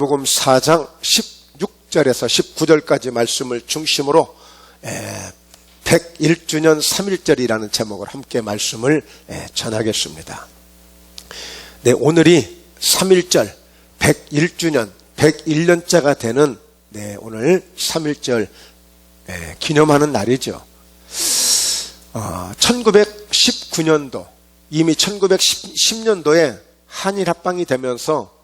누가복음 4장 16절에서 19절까지 말씀을 중심으로 101주년 3.1절이라는 제목으로 함께 말씀을 전하겠습니다. 네, 오늘이 3.1절 101주년 101년째가 되는 오늘 3.1절 기념하는 날이죠. 1919년도 이미 1910년도에 한일 합방이 되면서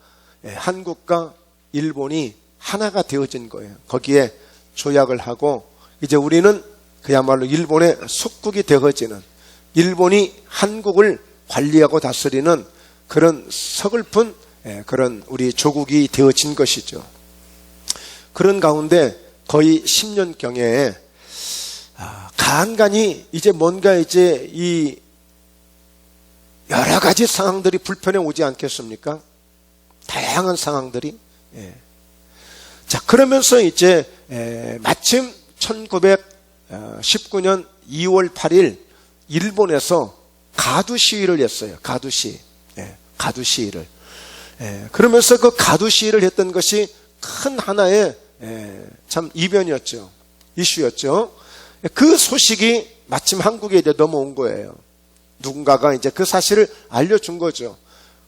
한국과 일본이 하나가 되어진 거예요. 거기에 조약을 하고 이제 우리는 그야말로 일본의 속국이 되어지는, 일본이 한국을 관리하고 다스리는 그런 서글픈 그런 우리 조국이 되어진 것이죠. 그런 가운데 거의 10년경에 간간히 이제 뭔가 이제 이 여러 가지 상황들이 불편해 오지 않겠습니까? 다양한 상황들이. 자, 그러면서 이제 마침 1919년 2월 8일 일본에서 가두 시위를 했어요. 가두 시위. 가두 시위를. 그러면서 그 가두 시위를 했던 것이 큰 하나의 참 이변이었죠. 이슈였죠. 그 소식이 마침 한국에 이제 넘어온 거예요. 누군가가 이제 그 사실을 알려준 거죠.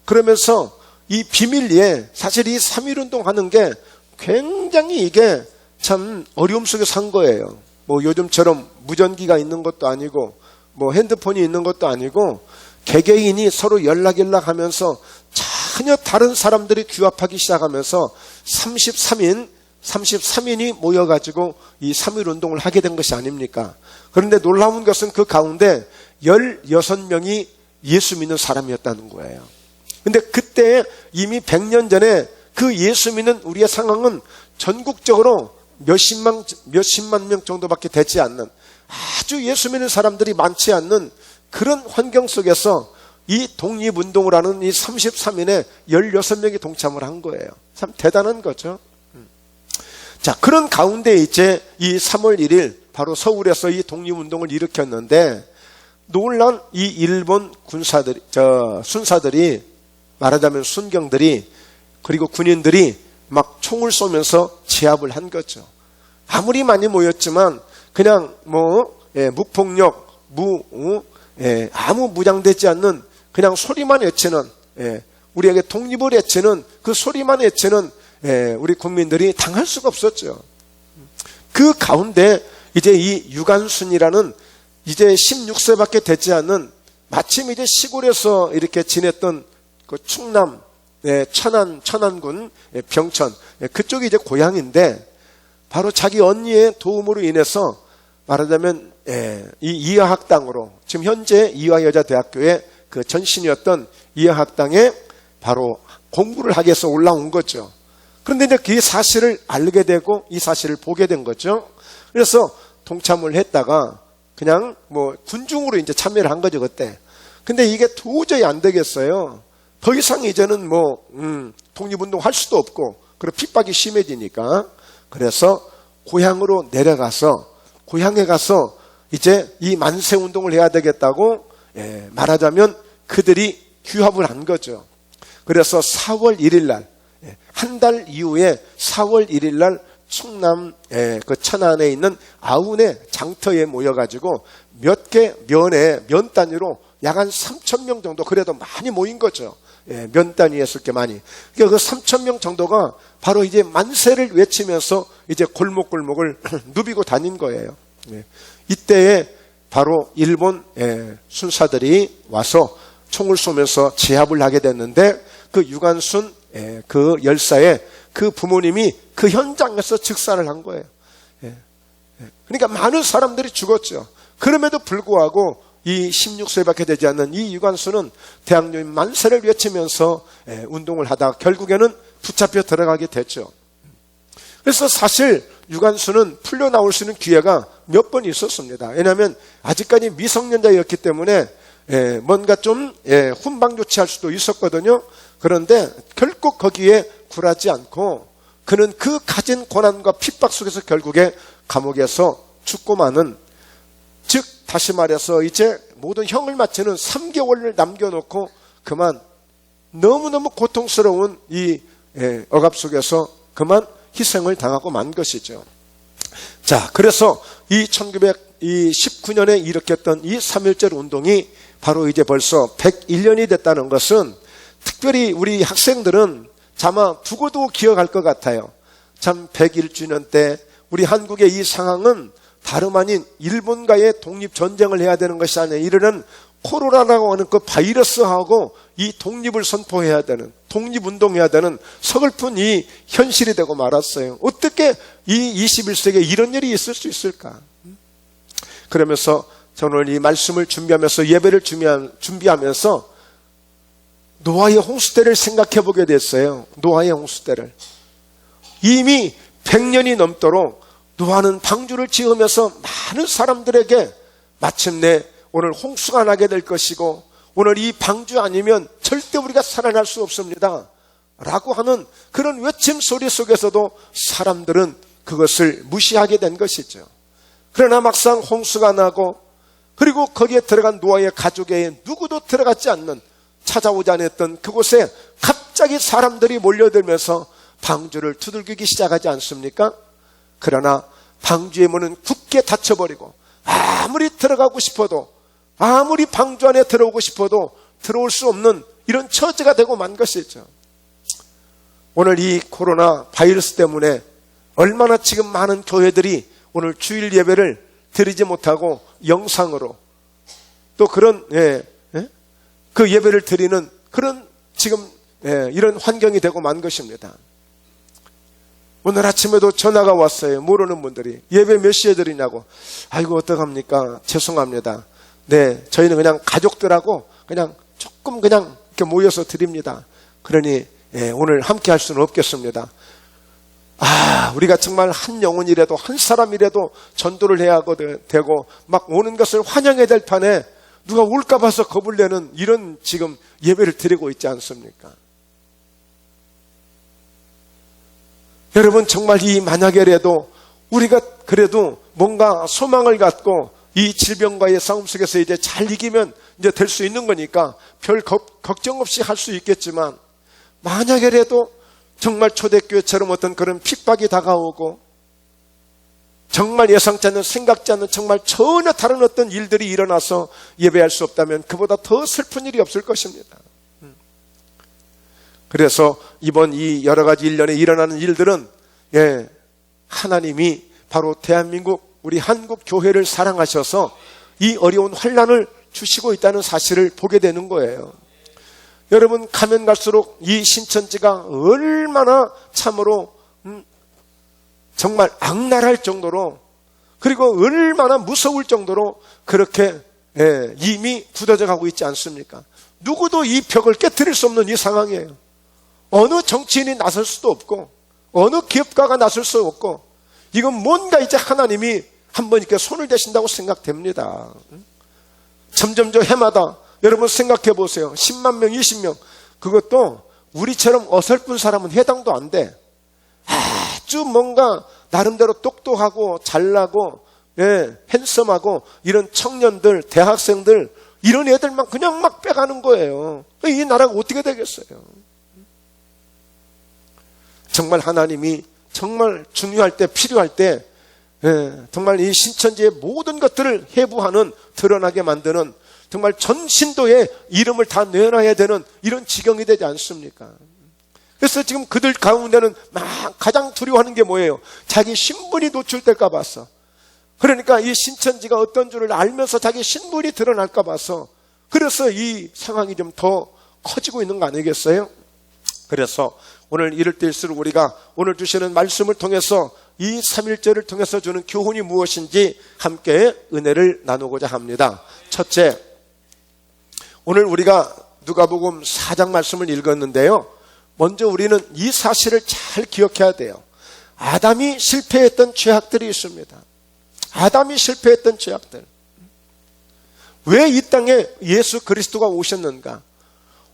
그러면서 이 비밀리에 사실 이 3.1운동 하는 게 굉장히 이게 참 어려움 속에 산 거예요. 뭐 요즘처럼 무전기가 있는 것도 아니고 뭐 핸드폰이 있는 것도 아니고 개개인이 서로 연락하면서 전혀 다른 사람들이 규합하기 시작하면서 33인이 모여가지고 이 3.1운동을 하게 된 것이 아닙니까? 그런데 놀라운 것은 그 가운데 16명이 예수 믿는 사람이었다는 거예요. 근데 그때 이미 100년 전에 그 예수 믿는 우리의 상황은 전국적으로 몇십만 명 정도밖에 되지 않는, 아주 예수 믿는 사람들이 많지 않는 그런 환경 속에서 이 독립운동을 하는 이 33인에 16명이 동참을 한 거예요. 참 대단한 거죠. 자, 그런 가운데 이제 이 3월 1일 바로 서울에서 이 독립운동을 일으켰는데 놀란 이 일본 순사들이 말하자면 순경들이 그리고 군인들이 막 총을 쏘면서 제압을 한 거죠. 아무리 많이 모였지만 그냥 무폭력, 아무 무장되지 않는 그냥 소리만 외치는, 우리에게 독립을 외치는 그 소리만 외치는 우리 국민들이 당할 수가 없었죠. 그 가운데 이제 이 유관순이라는 이제 16세밖에 되지 않는, 마침 이제 시골에서 이렇게 지냈던 그 충남 천안군 병천 그쪽이 이제 고향인데, 바로 자기 언니의 도움으로 인해서 말하자면 이 이화학당으로, 지금 현재 이화여자대학교의 그 전신이었던 이화학당에 바로 공부를 하기 위해서 올라온 거죠. 그런데 이제 그 사실을 알게 되고 이 사실을 보게 된 거죠. 그래서 동참을 했다가 그냥 군중으로 이제 참여를 한 거죠, 그때. 근데 이게 도저히 안 되겠어요. 더 이상 이제는 독립운동 할 수도 없고, 그리고 핍박이 심해지니까. 그래서 고향으로 내려가서, 고향에 가서 이제 이 만세운동을 해야 되겠다고, 말하자면 그들이 규합을 한 거죠. 그래서 4월 1일 날, 한 달 이후에 4월 1일 날 충남 그 천안에 있는 아운의 장터에 모여가지고 몇 개 면 단위로 약 한 3,000명 정도, 그래도 많이 모인 거죠. 면 단위였을 게 많이. 그러니까 그 3,000명 정도가 바로 이제 만세를 외치면서 이제 골목골목을 누비고 다닌 거예요. 이때에 바로 일본 순사들이 와서 총을 쏘면서 제압을 하게 됐는데, 그 유관순 그 열사의 그 부모님이 그 현장에서 즉사를 한 거예요. 그러니까 많은 사람들이 죽었죠. 그럼에도 불구하고 이 16세밖에 되지 않는 이 유관순은 대학로인 만세를 외치면서 운동을 하다가 결국에는 붙잡혀 들어가게 됐죠. 그래서 사실 유관순은 풀려 나올 수 있는 기회가 몇 번 있었습니다. 왜냐하면 아직까지 미성년자였기 때문에 뭔가 좀 훈방 조치할 수도 있었거든요. 그런데 결국 거기에 굴하지 않고 그는 그 가진 고난과 핍박 속에서 결국에 감옥에서 죽고 마는, 즉 다시 말해서 이제 모든 형을 마치는 3개월을 남겨놓고 그만 너무너무 고통스러운 이 억압 속에서 그만 희생을 당하고 만 것이죠. 자, 그래서 이 1919년에 일으켰던 이 3.1절 운동이 바로 이제 벌써 101년이 됐다는 것은 특별히 우리 학생들은 아마 두고두고 기억할 것 같아요. 참 101주년 때 우리 한국의 이 상황은 다름 아닌 일본과의 독립전쟁을 해야 되는 것이 아니라 이르는 코로나라고 하는 그 바이러스하고 이 독립을 선포해야 되는, 독립운동해야 되는 서글픈 이 현실이 되고 말았어요. 어떻게 이 21세기에 이런 일이 있을 수 있을까? 그러면서 저는 이 말씀을 준비하면서 예배를 준비하면서 노아의 홍수 때를 생각해 보게 됐어요. 노아의 홍수 때를. 이미 100년이 넘도록 노아는 방주를 지으면서 많은 사람들에게 마침내 오늘 홍수가 나게 될 것이고 오늘 이 방주 아니면 절대 우리가 살아날 수 없습니다 라고 하는 그런 외침 소리 속에서도 사람들은 그것을 무시하게 된 것이죠. 그러나 막상 홍수가 나고 그리고 거기에 들어간 노아의 가족에 누구도 들어갔지 않는, 찾아오지 않았던 그곳에 갑자기 사람들이 몰려들면서 방주를 두들기기 시작하지 않습니까? 그러나 방주의 문은 굳게 닫혀버리고 아무리 들어가고 싶어도, 아무리 방주 안에 들어오고 싶어도 들어올 수 없는 이런 처지가 되고 만 것이죠. 오늘 이 코로나 바이러스 때문에 얼마나 지금 많은 교회들이 오늘 주일 예배를 드리지 못하고 영상으로 또 그런 그 예배를 드리는 그런 지금 이런 환경이 되고 만 것입니다. 오늘 아침에도 전화가 왔어요. 모르는 분들이 예배 몇 시에 드리냐고. 아이고 어떡합니까? 죄송합니다. 네, 저희는 그냥 가족들하고 그냥 조금 그냥 이렇게 모여서 드립니다. 그러니 오늘 함께 할 수는 없겠습니다. 우리가 정말 한 영혼이라도 한 사람이라도 전도를 해야 되고 막 오는 것을 환영해야 될 판에 누가 올까 봐서 겁을 내는 이런 지금 예배를 드리고 있지 않습니까? 여러분 정말 이 만약에라도 우리가 그래도 뭔가 소망을 갖고 이 질병과의 싸움 속에서 이제 잘 이기면 이제 될 수 있는 거니까 별 걱정 없이 할 수 있겠지만 만약에라도 정말 초대교회처럼 어떤 그런 핍박이 다가오고 정말 예상치 않는, 생각지 않는 정말 전혀 다른 어떤 일들이 일어나서 예배할 수 없다면 그보다 더 슬픈 일이 없을 것입니다. 그래서 이번 이 여러 가지 일련에 일어나는 일들은 하나님이 바로 대한민국 우리 한국 교회를 사랑하셔서 이 어려운 환난을 주시고 있다는 사실을 보게 되는 거예요. 여러분 가면 갈수록 이 신천지가 얼마나 참으로 정말 악랄할 정도로, 그리고 얼마나 무서울 정도로 그렇게 이미 굳어져 가고 있지 않습니까? 누구도 이 벽을 깨트릴 수 없는 이 상황이에요. 어느 정치인이 나설 수도 없고 어느 기업가가 나설 수 없고, 이건 뭔가 이제 하나님이 한번 이렇게 손을 대신다고 생각됩니다. 점점 저 해마다 여러분 생각해 보세요. 10만 명, 20명, 그것도 우리처럼 어설픈 사람은 해당도 안 돼. 아주 뭔가 나름대로 똑똑하고 잘나고 핸섬하고 이런 청년들, 대학생들, 이런 애들만 그냥 막 빼가는 거예요. 이 나라가 어떻게 되겠어요? 정말 하나님이 정말 중요할 때, 필요할 때 정말 이 신천지의 모든 것들을 해부하는, 드러나게 만드는 정말 전 신도의 이름을 다 내놔야 되는 이런 지경이 되지 않습니까? 그래서 지금 그들 가운데는 막 가장 두려워하는 게 뭐예요? 자기 신분이 노출될까 봐서. 그러니까 이 신천지가 어떤 줄을 알면서 자기 신분이 드러날까 봐서, 그래서 이 상황이 좀 더 커지고 있는 거 아니겠어요? 그래서 오늘 이럴 때일수록 우리가 오늘 주시는 말씀을 통해서 이 3.1절을 통해서 주는 교훈이 무엇인지 함께 은혜를 나누고자 합니다. 첫째, 오늘 우리가 누가복음 4장 말씀을 읽었는데요. 먼저 우리는 이 사실을 잘 기억해야 돼요. 아담이 실패했던 죄악들이 있습니다. 아담이 실패했던 죄악들. 왜 이 땅에 예수 그리스도가 오셨는가?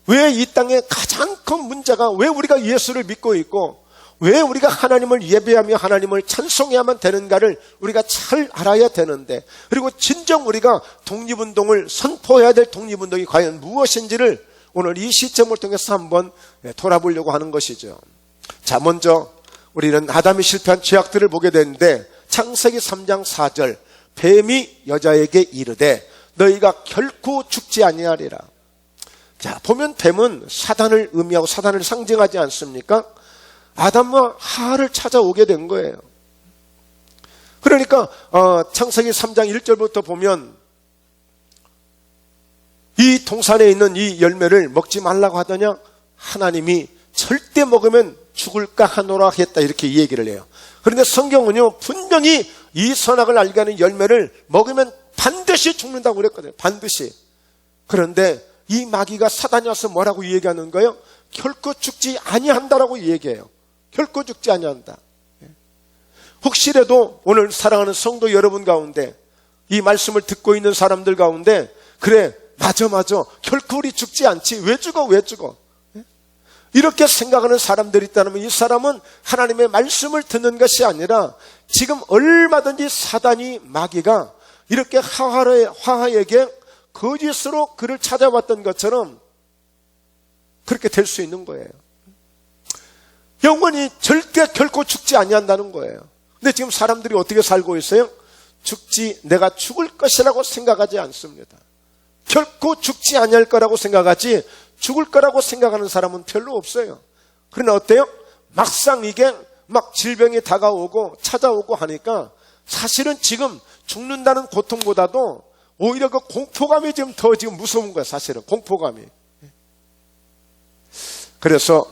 왜 이 땅에 가장 큰 문제가 왜 우리가 예수를 믿고 있고 왜 우리가 하나님을 예배하며 하나님을 찬송해야만 되는가를 우리가 잘 알아야 되는데, 그리고 진정 우리가 독립운동을 선포해야 될 독립운동이 과연 무엇인지를 오늘 이 시점을 통해서 한번 돌아보려고 하는 것이죠. 자, 먼저 우리는 아담이 실패한 죄악들을 보게 되는데 창세기 3장 4절, 뱀이 여자에게 이르되 너희가 결코 죽지 아니하리라. 자, 보면 뱀은 사단을 의미하고 사단을 상징하지 않습니까? 아담과 하와를 찾아오게 된 거예요. 그러니까 창세기 3장 1절부터 보면 이 동산에 있는 이 열매를 먹지 말라고 하더냐, 하나님이 절대 먹으면 죽을까 하노라 했다, 이렇게 이 얘기를 해요. 그런데 성경은요, 분명히 이 선악을 알게 하는 열매를 먹으면 반드시 죽는다고 그랬거든요. 반드시. 그런데 이 마귀가 사단이 와서 뭐라고 얘기하는 거예요? 결코 죽지 아니한다라고 얘기해요. 결코 죽지 아니한다. 혹시라도 오늘 사랑하는 성도 여러분 가운데, 이 말씀을 듣고 있는 사람들 가운데, 그래, 맞아, 결코 우리 죽지 않지. 왜 죽어? 이렇게 생각하는 사람들이 있다면 이 사람은 하나님의 말씀을 듣는 것이 아니라 지금 얼마든지 사단이, 마귀가 이렇게 하와에게 거짓으로 그를 찾아왔던 것처럼 그렇게 될 수 있는 거예요. 영원히 절대 결코 죽지 아니한다는 거예요. 근데 지금 사람들이 어떻게 살고 있어요? 내가 죽을 것이라고 생각하지 않습니다. 결코 죽지 아니할 거라고 생각하지 죽을 거라고 생각하는 사람은 별로 없어요. 그러나 어때요? 막상 이게 막 질병이 다가오고 찾아오고 하니까 사실은 지금 죽는다는 고통보다도 오히려 그 공포감이 더 무서운 거야, 사실은. 공포감이. 그래서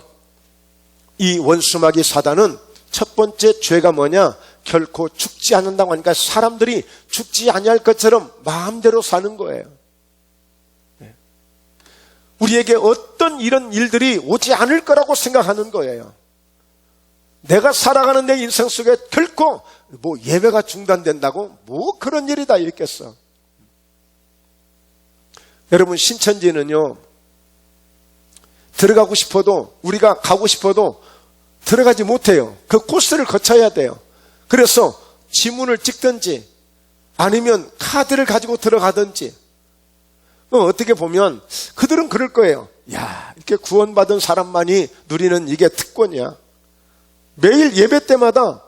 이 원수마귀 사단은 첫 번째 죄가 뭐냐? 결코 죽지 않는다고 하니까 사람들이 죽지 아니할 것처럼 마음대로 사는 거예요. 우리에게 어떤 이런 일들이 오지 않을 거라고 생각하는 거예요. 내가 살아가는 내 인생 속에 결코 예배가 중단된다고 그런 일이 다 있겠어. 여러분, 신천지는요, 들어가고 싶어도, 우리가 가고 싶어도 들어가지 못해요. 그 코스를 거쳐야 돼요. 그래서 지문을 찍든지 아니면 카드를 가지고 들어가든지, 어떻게 보면 그들은 그럴 거예요. 야, 이렇게 구원받은 사람만이 누리는 이게 특권이야. 매일 예배 때마다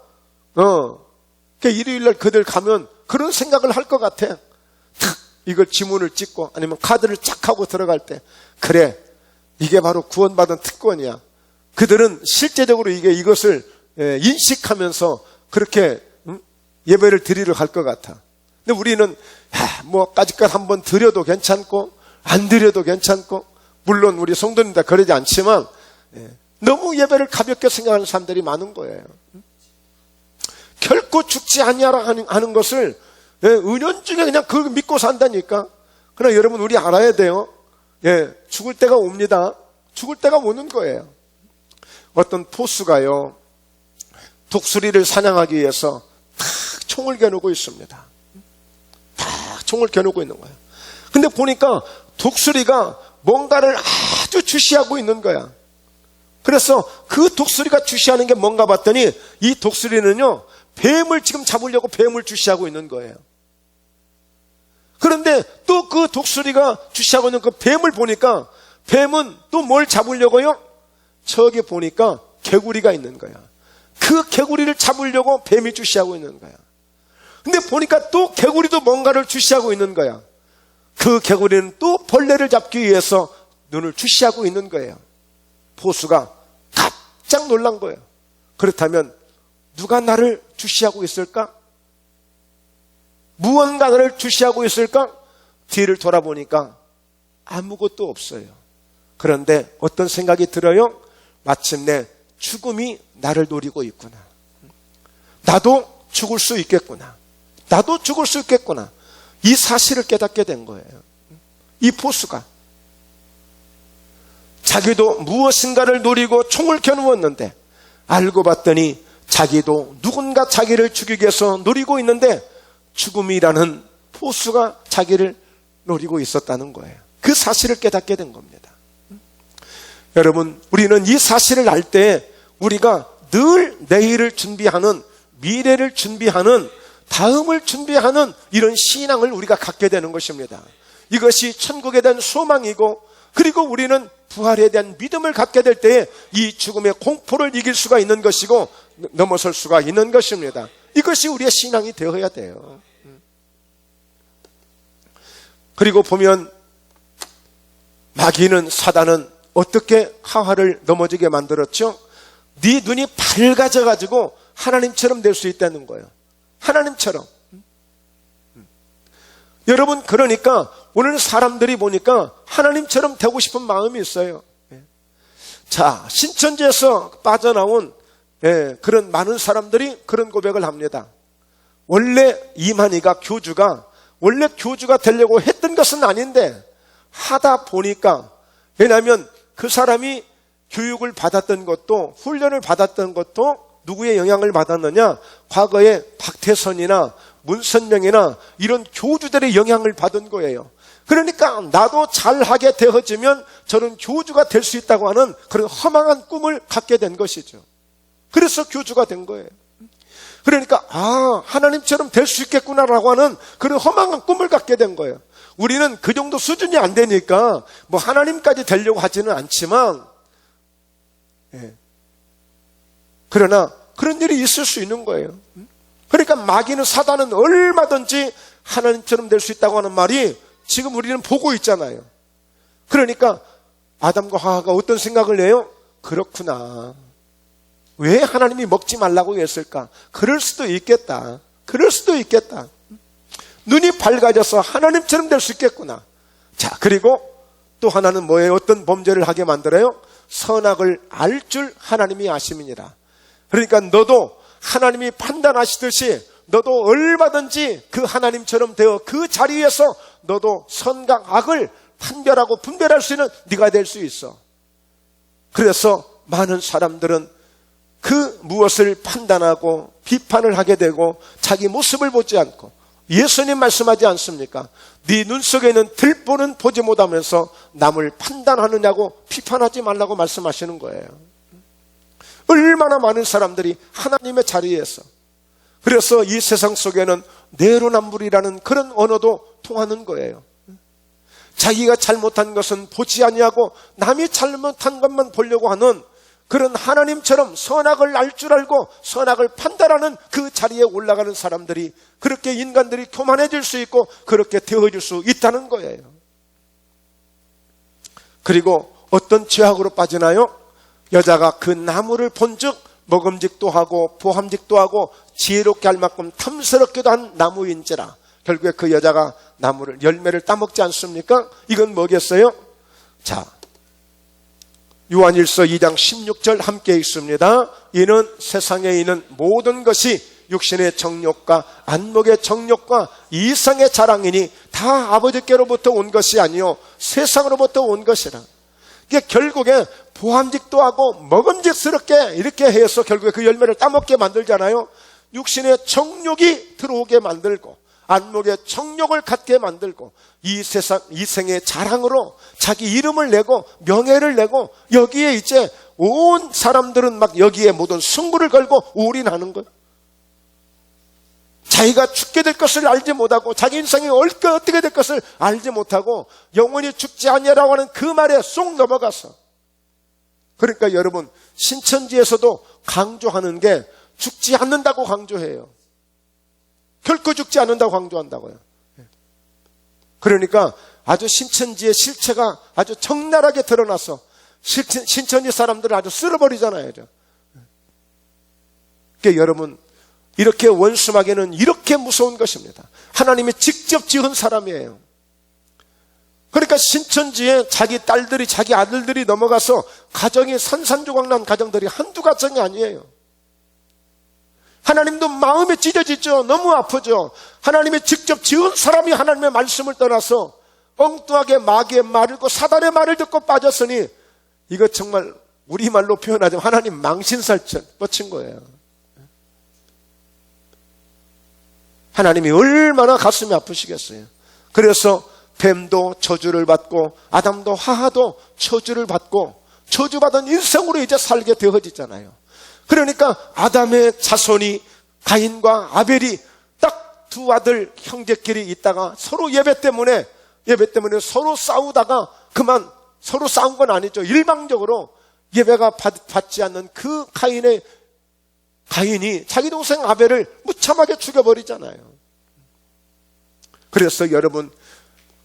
일요일날 그들 가면 그런 생각을 할 것 같아. 이걸 지문을 찍고 아니면 카드를 쫙 하고 들어갈 때, 그래, 이게 바로 구원받은 특권이야. 그들은 실제적으로 이것을 인식하면서 그렇게 예배를 드리러 갈 것 같아. 근데 우리는 까짓것 한번 드려도 괜찮고 안 드려도 괜찮고, 물론 우리 성도님 다 그러지 않지만 너무 예배를 가볍게 생각하는 사람들이 많은 거예요. 결코 죽지 아니하라 하는 것을 은연중에 그냥 그걸 믿고 산다니까. 그러나 여러분, 우리 알아야 돼요. 죽을 때가 옵니다. 죽을 때가 오는 거예요. 어떤 포수가요, 독수리를 사냥하기 위해서 탁 총을 겨누고 있습니다. 탁 총을 겨누고 있는 거예요. 근데 보니까 독수리가 뭔가를 아주 주시하고 있는 거야. 그래서 그 독수리가 주시하는 게 뭔가 봤더니 이 독수리는요, 뱀을 지금 잡으려고 뱀을 주시하고 있는 거예요. 그런데 또 그 독수리가 주시하고 있는 그 뱀을 보니까 뱀은 또 뭘 잡으려고요? 저기 보니까 개구리가 있는 거야. 그 개구리를 잡으려고 뱀이 주시하고 있는 거야. 근데 보니까 또 개구리도 뭔가를 주시하고 있는 거야. 그 개구리는 또 벌레를 잡기 위해서 눈을 주시하고 있는 거예요. 포수가 깜짝 놀란 거예요. 그렇다면 누가 나를 주시하고 있을까? 무언가를 주시하고 있을까? 뒤를 돌아보니까 아무것도 없어요. 그런데 어떤 생각이 들어요? 마침내 죽음이 나를 노리고 있구나. 나도 죽을 수 있겠구나. 나도 죽을 수 있겠구나. 이 사실을 깨닫게 된 거예요. 이 포수가 자기도 무엇인가를 노리고 총을 겨누었는데, 알고 봤더니 자기도 누군가 자기를 죽이기 위해서 노리고 있는데 죽음이라는 포수가 자기를 노리고 있었다는 거예요. 그 사실을 깨닫게 된 겁니다. 여러분, 우리는 이 사실을 알 때 우리가 늘 내일을 준비하는, 미래를 준비하는, 다음을 준비하는 이런 신앙을 우리가 갖게 되는 것입니다. 이것이 천국에 대한 소망이고, 그리고 우리는 부활에 대한 믿음을 갖게 될 때에 이 죽음의 공포를 이길 수가 있는 것이고 넘어설 수가 있는 것입니다. 이것이 우리의 신앙이 되어야 돼요. 그리고 보면 마귀는, 사단은 어떻게 하와를 넘어지게 만들었죠? 네 눈이 밝아져가지고 하나님처럼 될 수 있다는 거예요. 하나님처럼. 여러분, 그러니까 오늘 사람들이 보니까 하나님처럼 되고 싶은 마음이 있어요. 자, 신천지에서 빠져나온 그런 많은 사람들이 그런 고백을 합니다. 원래 이만희가 교주가 원래 교주가 되려고 했던 것은 아닌데 하다 보니까, 왜냐하면 그 사람이 교육을 받았던 것도, 훈련을 받았던 것도 누구의 영향을 받았느냐? 과거에 박태선이나 문선명이나 이런 교주들의 영향을 받은 거예요. 그러니까 나도 잘하게 되어지면 저는 교주가 될 수 있다고 하는 그런 허망한 꿈을 갖게 된 것이죠. 그래서 교주가 된 거예요. 그러니까 하나님처럼 될 수 있겠구나라고 하는 그런 허망한 꿈을 갖게 된 거예요. 우리는 그 정도 수준이 안 되니까 뭐 하나님까지 되려고 하지는 않지만, 그러나 그런 일이 있을 수 있는 거예요. 그러니까 마귀는, 사단은 얼마든지 하나님처럼 될 수 있다고 하는 말이 지금 우리는 보고 있잖아요. 그러니까 아담과 하와가 어떤 생각을 해요? 그렇구나, 왜 하나님이 먹지 말라고 했을까? 그럴 수도 있겠다. 그럴 수도 있겠다. 눈이 밝아져서 하나님처럼 될 수 있겠구나. 자, 그리고 또 하나는 뭐예요? 어떤 범죄를 하게 만들어요? 선악을 알 줄 하나님이 아심이니라. 그러니까 너도 하나님이 판단하시듯이 너도 얼마든지 그 하나님처럼 되어 그 자리에서 너도 선과 악을 판별하고 분별할 수 있는 네가 될 수 있어. 그래서 많은 사람들은 그 무엇을 판단하고 비판을 하게 되고 자기 모습을 보지 않고, 예수님 말씀하지 않습니까? 네 눈 속에 있는 들보는 보지 못하면서 남을 판단하느냐고 비판하지 말라고 말씀하시는 거예요. 얼마나 많은 사람들이 하나님의 자리에서, 그래서 이 세상 속에는 내로남불이라는 그런 언어도 통하는 거예요. 자기가 잘못한 것은 보지 아니하고 남이 잘못한 것만 보려고 하는 그런 하나님처럼 선악을 알 줄 알고 선악을 판단하는 그 자리에 올라가는 사람들이, 그렇게 인간들이 교만해질 수 있고 그렇게 되어질 수 있다는 거예요. 그리고 어떤 죄악으로 빠지나요? 여자가 그 나무를 본즉 먹음직도 하고 보함직도 하고 지혜롭게 할 만큼 탐스럽기도 한 나무인지라. 결국에 그 여자가 나무를, 열매를 따먹지 않습니까? 이건 뭐겠어요? 자, 요한일서 2장 16절 함께 읽습니다. 이는 세상에 있는 모든 것이 육신의 정욕과 안목의 정욕과 이성의 자랑이니 다 아버지께로부터 온 것이 아니요 세상으로부터 온 것이라. 이게 결국에 보함직도 하고 먹음직스럽게 이렇게 해서 결국에 그 열매를 따먹게 만들잖아요. 육신의 정욕이 들어오게 만들고 안목의 정욕을 갖게 만들고 이 세상, 이 생의 자랑으로 자기 이름을 내고 명예를 내고 여기에 이제 온 사람들은 막 여기에 모든 승부를 걸고 올인하는 거예요. 자기가 죽게 될 것을 알지 못하고 자기 인생이 어떻게 될 것을 알지 못하고 영원히 죽지 아니하라고 하는 그 말에 쏙 넘어가서, 그러니까 여러분, 신천지에서도 강조하는 게 죽지 않는다고 강조해요. 결코 죽지 않는다고 강조한다고요. 그러니까 아주 신천지의 실체가 아주 적나라하게 드러나서 신천지 사람들을 아주 쓸어버리잖아요. 그러니까 여러분, 이렇게 원수마귀는 이렇게 무서운 것입니다. 하나님이 직접 지은 사람이에요. 그러니까 신천지에 자기 딸들이, 자기 아들들이 넘어가서 가정이 산산조각난 가정들이 한두 가정이 아니에요. 하나님도 마음이 찢어지죠. 너무 아프죠. 하나님이 직접 지은 사람이 하나님의 말씀을 떠나서 엉뚱하게 마귀의 말을 듣고 사단의 말을 듣고 빠졌으니 이거 정말 우리말로 표현하자면 하나님 망신살 뻗친 거예요. 하나님이 얼마나 가슴이 아프시겠어요. 그래서 뱀도 저주를 받고 아담도 하하도 저주를 받고 저주받은 인생으로 이제 살게 되어지잖아요. 그러니까 아담의 자손이 가인과 아벨이 딱 두 아들 형제끼리 있다가 서로 예배 때문에 서로 싸우다가 그만 서로 싸운 건 아니죠. 일방적으로 예배가 받지 않는 그 가인이 자기 동생 아벨을 무참하게 죽여버리잖아요. 그래서 여러분,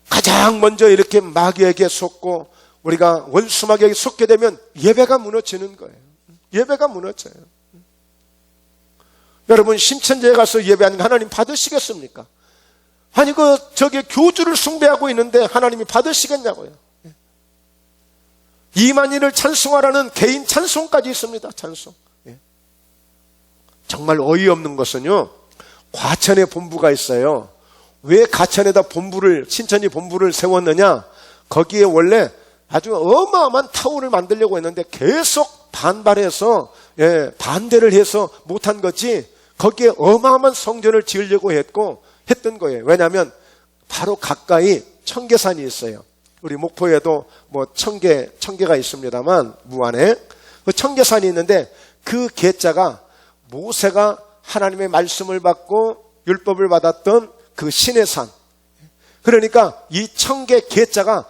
가장 먼저 이렇게 마귀에게 속고 우리가 원수 마귀에게 속게 되면 예배가 무너지는 거예요. 예배가 무너져요. 여러분, 신천지에 가서 예배하는 거 하나님 받으시겠습니까? 아니, 저기 교주를 숭배하고 있는데 하나님이 받으시겠냐고요. 이만희를 찬송하라는 개인 찬송까지 있습니다. 찬송. 정말 어이없는 것은요, 과천에 본부가 있어요. 왜 과천에다 신천지 본부를 세웠느냐? 거기에 원래 아주 어마어마한 타운을 만들려고 했는데 계속 반발해서, 반대를 해서 못한 거지, 거기에 어마어마한 성전을 지으려고 했던 거예요. 왜냐하면 바로 가까이 청계산이 있어요. 우리 목포에도 뭐 청계가 있습니다만, 무안에 그 청계산이 있는데, 그 계자가 모세가 하나님의 말씀을 받고 율법을 받았던 그 신의 산. 그러니까 이 청계 계자가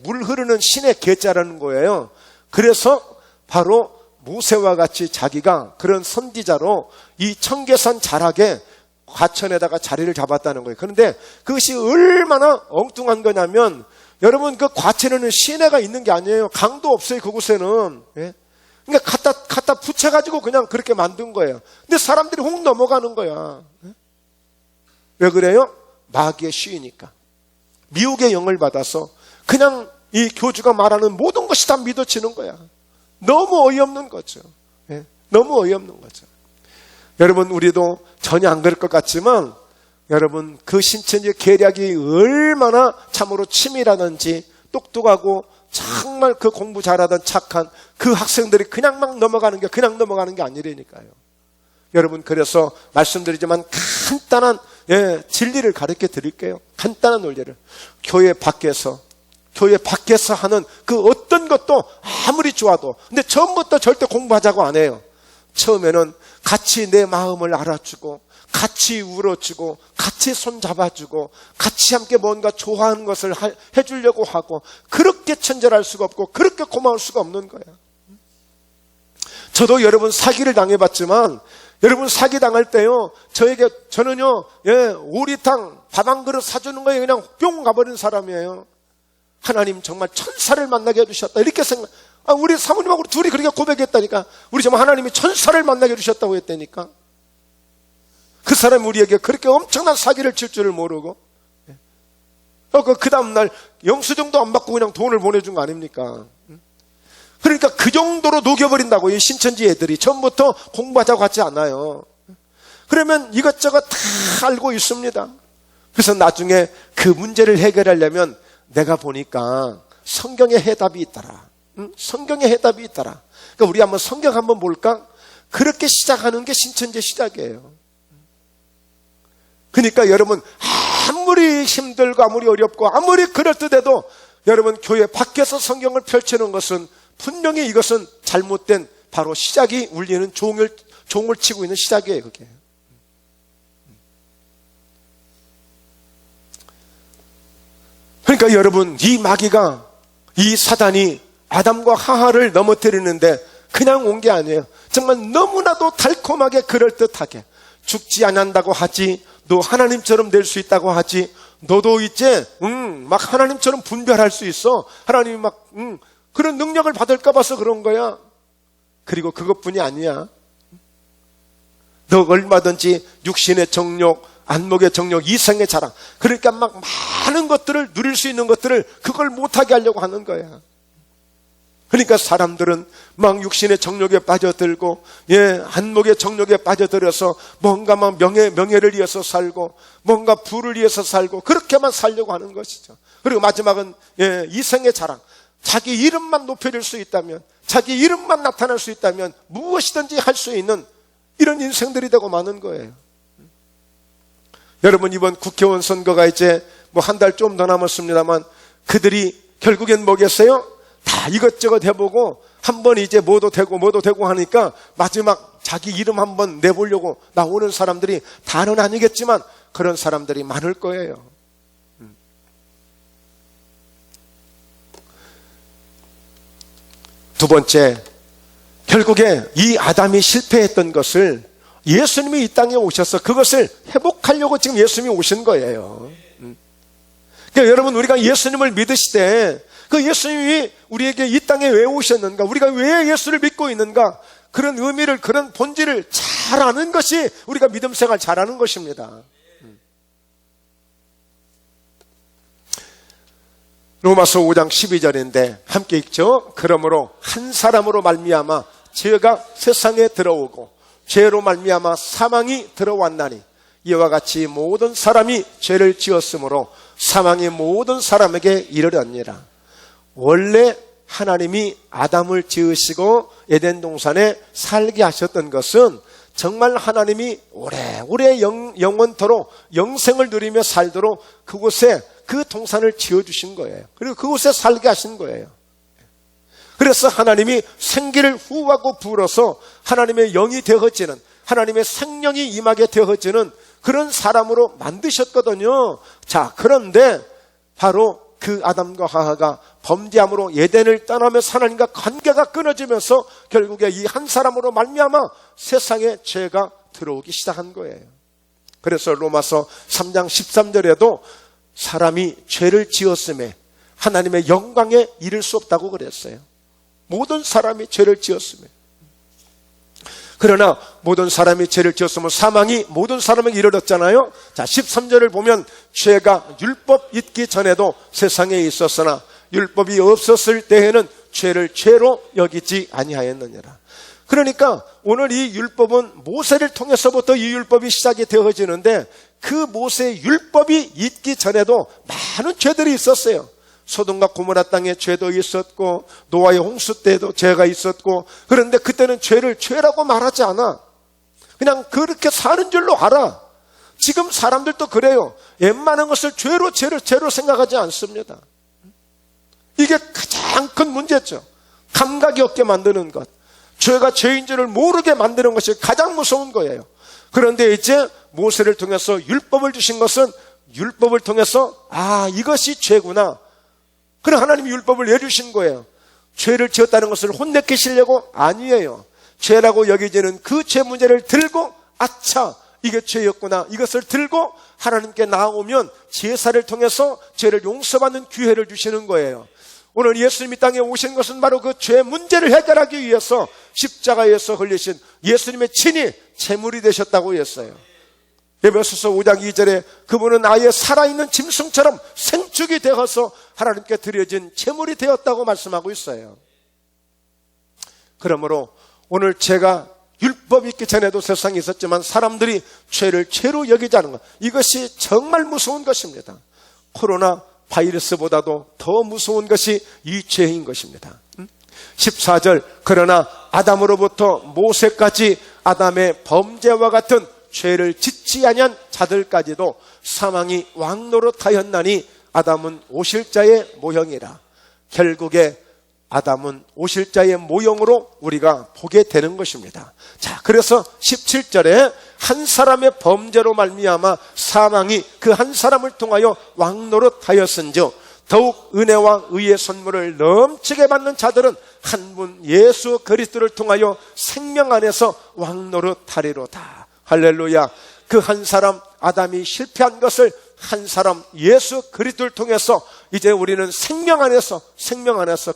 물 흐르는 신의 계자라는 거예요. 그래서 바로 모세와 같이 자기가 그런 선지자로 이 청계산 자락에 과천에다가 자리를 잡았다는 거예요. 그런데 그것이 얼마나 엉뚱한 거냐면, 여러분, 그 과천에는 시내가 있는 게 아니에요. 강도 없어요, 그곳에는. 그러니까 갖다 붙여가지고 그냥 그렇게 만든 거예요. 근데 사람들이 혹 넘어가는 거야. 왜 그래요? 마귀의 시이니까. 미혹의 영을 받아서 그냥 이 교주가 말하는 모든 것이 다 믿어지는 거야. 너무 어이없는 거죠. 너무 어이없는 거죠. 여러분, 우리도 전혀 안 그럴 것 같지만, 여러분, 그 신천지의 계략이 얼마나 참으로 치밀하든지 똑똑하고 정말 그 공부 잘하던 착한 그 학생들이 그냥 넘어가는 게 아니라니까요. 여러분, 그래서 말씀드리지만 간단한 진리를 가르쳐 드릴게요. 간단한 논리를. 교회 밖에서 하는 그 어떤 것도 아무리 좋아도, 근데 처음부터 절대 공부하자고 안 해요. 처음에는 같이 내 마음을 알아주고, 같이 울어주고, 같이 손잡아주고, 같이 함께 뭔가 좋아하는 것을 해주려고 하고, 그렇게 친절할 수가 없고 그렇게 고마울 수가 없는 거야. 저도 여러분 사기를 당해봤지만, 여러분 사기 당할 때요, 저는요, 오리탕 밥 한 그릇 사주는 거에 그냥 뿅 가버린 사람이에요. 하나님 정말 천사를 만나게 해주셨다, 이렇게 우리 사모님하고 둘이 그렇게 고백했다니까. 우리 정말 하나님이 천사를 만나게 해주셨다고 했다니까. 그 사람이 우리에게 그렇게 엄청난 사기를 칠 줄을 모르고, 그 다음날 영수증도 안 받고 그냥 돈을 보내준 거 아닙니까? 그러니까 그 정도로 녹여버린다고, 이 신천지 애들이. 처음부터 공부하자고 하지 않아요. 그러면 이것저것 다 알고 있습니다. 그래서 나중에 그 문제를 해결하려면 내가 보니까 성경에 해답이 있더라. 성경에 해답이 있더라. 그러니까 우리 한번 성경 한번 볼까? 그렇게 시작하는 게 신천지 시작이에요. 그러니까 여러분, 아무리 힘들고 아무리 어렵고 아무리 그럴듯해도 여러분, 교회 밖에서 성경을 펼치는 것은 분명히 이것은 잘못된, 바로 시작이 울리는 종을 치고 있는 시작이에요, 그게. 그러니까 여러분, 이 마귀가, 이 사단이 아담과 하하를 넘어뜨리는데 그냥 온 게 아니에요. 정말 너무나도 달콤하게 그럴듯하게, 죽지 않는다고 하지, 너 하나님처럼 될 수 있다고 하지, 너도 이제 막 하나님처럼 분별할 수 있어, 하나님이 막 그런 능력을 받을까 봐서 그런 거야. 그리고 그것뿐이 아니야. 너 얼마든지 육신의 정욕, 안목의 정욕, 이성의 자랑, 그러니까 막 많은 것들을 누릴 수 있는 것들을 그걸 못하게 하려고 하는 거야. 그러니까 사람들은 막 육신의 정욕에 빠져들고, 안목의 정욕에 빠져들어서 뭔가 막 명예를 위해서 살고, 뭔가 부를 위해서 살고, 그렇게만 살려고 하는 것이죠. 그리고 마지막은 이성의 자랑. 자기 이름만 높여질 수 있다면, 자기 이름만 나타날 수 있다면 무엇이든지 할 수 있는 이런 인생들이 되고 마는 거예요. 여러분, 이번 국회의원 선거가 이제 뭐 한 달 좀 더 남았습니다만, 그들이 결국엔 뭐겠어요? 다 이것저것 해보고 한번 이제 뭐도 되고 하니까 마지막 자기 이름 한번 내보려고 나오는 사람들이, 다는 아니겠지만 그런 사람들이 많을 거예요. 두 번째, 결국에 이 아담이 실패했던 것을 예수님이 이 땅에 오셔서 그것을 회복하려고 지금 예수님이 오신 거예요. 그러니까 여러분, 우리가 예수님을 믿으시되 그 예수님이 우리에게 이 땅에 왜 오셨는가, 우리가 왜 예수를 믿고 있는가, 그런 의미를, 그런 본질을 잘 아는 것이 우리가 믿음 생활 잘하는 것입니다. 로마서 5장 12절인데 함께 읽죠. 그러므로 한 사람으로 말미암아 죄가 세상에 들어오고 죄로 말미암아 사망이 들어왔나니 이와 같이 모든 사람이 죄를 지었으므로 사망이 모든 사람에게 이르렀니라. 원래 하나님이 아담을 지으시고 에덴 동산에 살게 하셨던 것은 정말 하나님이 오래오래 영원토록 영생을 누리며 살도록 그곳에 그 동산을 지어주신 거예요. 그리고 그곳에 살게 하신 거예요. 그래서 하나님이 생기를 후하고 불어서 하나님의 영이 되어지는, 하나님의 생명이 임하게 되어지는 그런 사람으로 만드셨거든요. 자, 그런데 바로 그 아담과 하와가 범죄함으로 에덴을 떠나면서 하나님과 관계가 끊어지면서 결국에 이 한 사람으로 말미암아 세상에 죄가 들어오기 시작한 거예요. 그래서 로마서 3장 13절에도 사람이 죄를 지었음에 하나님의 영광에 이를 수 없다고 그랬어요. 모든 사람이 죄를 지었음에. 그러나 모든 사람이 죄를 지었으면 사망이 모든 사람에게 이르렀잖아요. 자, 13절을 보면 죄가 율법 있기 전에도 세상에 있었으나 율법이 없었을 때에는 죄를 죄로 여기지 아니하였느니라. 그러니까 오늘 이 율법은 모세를 통해서부터 이 율법이 시작이 되어지는데 그 모세의 율법이 있기 전에도 많은 죄들이 있었어요. 소돔과 고모라 땅에 죄도 있었고 노아의 홍수 때도 죄가 있었고, 그런데 그때는 죄를 죄라고 말하지 않아. 그냥 그렇게 사는 줄로 알아. 지금 사람들도 그래요. 웬만한 것을 죄로 생각하지 않습니다. 이게 가장 큰 문제죠. 감각이 없게 만드는 것, 죄가 죄인 줄을 모르게 만드는 것이 가장 무서운 거예요. 그런데 이제 모세를 통해서 율법을 주신 것은 율법을 통해서 이것이 죄구나. 그래 하나님이 율법을 내주신 거예요. 죄를 지었다는 것을 혼내키시려고 아니에요. 죄라고 여기지는 그 죄 문제를 들고 아차 이게 죄였구나, 이것을 들고 하나님께 나아오면 제사를 통해서 죄를 용서받는 기회를 주시는 거예요. 오늘 예수님이 땅에 오신 것은 바로 그 죄 문제를 해결하기 위해서 십자가에서 흘리신 예수님의 친히 제물이 되셨다고 했어요. 에베소서 5장 2절에 그분은 아예 살아있는 짐승처럼 생축이 되어서 하나님께 드려진 제물이 되었다고 말씀하고 있어요. 그러므로 오늘 죄가 율법이 있기 전에도 세상에 있었지만 사람들이 죄를 죄로 여기지 않은 것, 이것이 정말 무서운 것입니다. 코로나 바이러스보다도 더 무서운 것이 이 죄인 것입니다. 14절 그러나 아담으로부터 모세까지 아담의 범죄와 같은 죄를 짓지 아니한 자들까지도 사망이 왕노릇하였나니 아담은 오실 자의 모형이라. 결국에 아담은 오실 자의 모형으로 우리가 보게 되는 것입니다. 자, 그래서 17절에 한 사람의 범죄로 말미암아 사망이 그 한 사람을 통하여 왕노릇하였은즉 더욱 은혜와 의의 선물을 넘치게 받는 자들은 한 분 예수 그리스도를 통하여 생명 안에서 왕노릇하리로다. 할렐루야. 그 한 사람 아담이 실패한 것을 한 사람 예수 그리스도를 통해서 이제 우리는 생명 안에서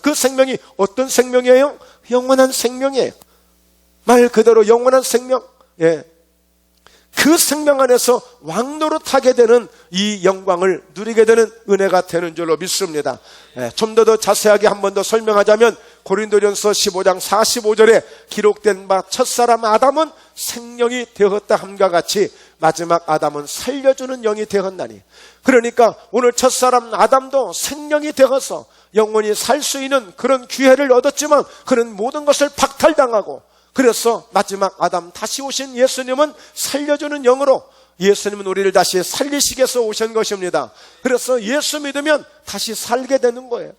그 생명이 어떤 생명이에요? 영원한 생명이에요. 말 그대로 영원한 생명. 예. 그 생명 안에서 왕노릇하게 되는 이 영광을 누리게 되는 은혜가 되는 줄로 믿습니다. 좀 더 자세하게 한 번 더 설명하자면 고린도전서 15장 45절에 기록된 바 첫사람 아담은 생명이 되었다 함과 같이 마지막 아담은 살려주는 영이 되었나니. 그러니까 오늘 첫사람 아담도 생명이 되어서 영원히 살 수 있는 그런 기회를 얻었지만 그런 모든 것을 박탈당하고, 그래서 마지막 아담 다시 오신 예수님은 살려주는 영으로 예수님은 우리를 다시 살리시기 위해서 오신 것입니다. 그래서 예수 믿으면 다시 살게 되는 거예요.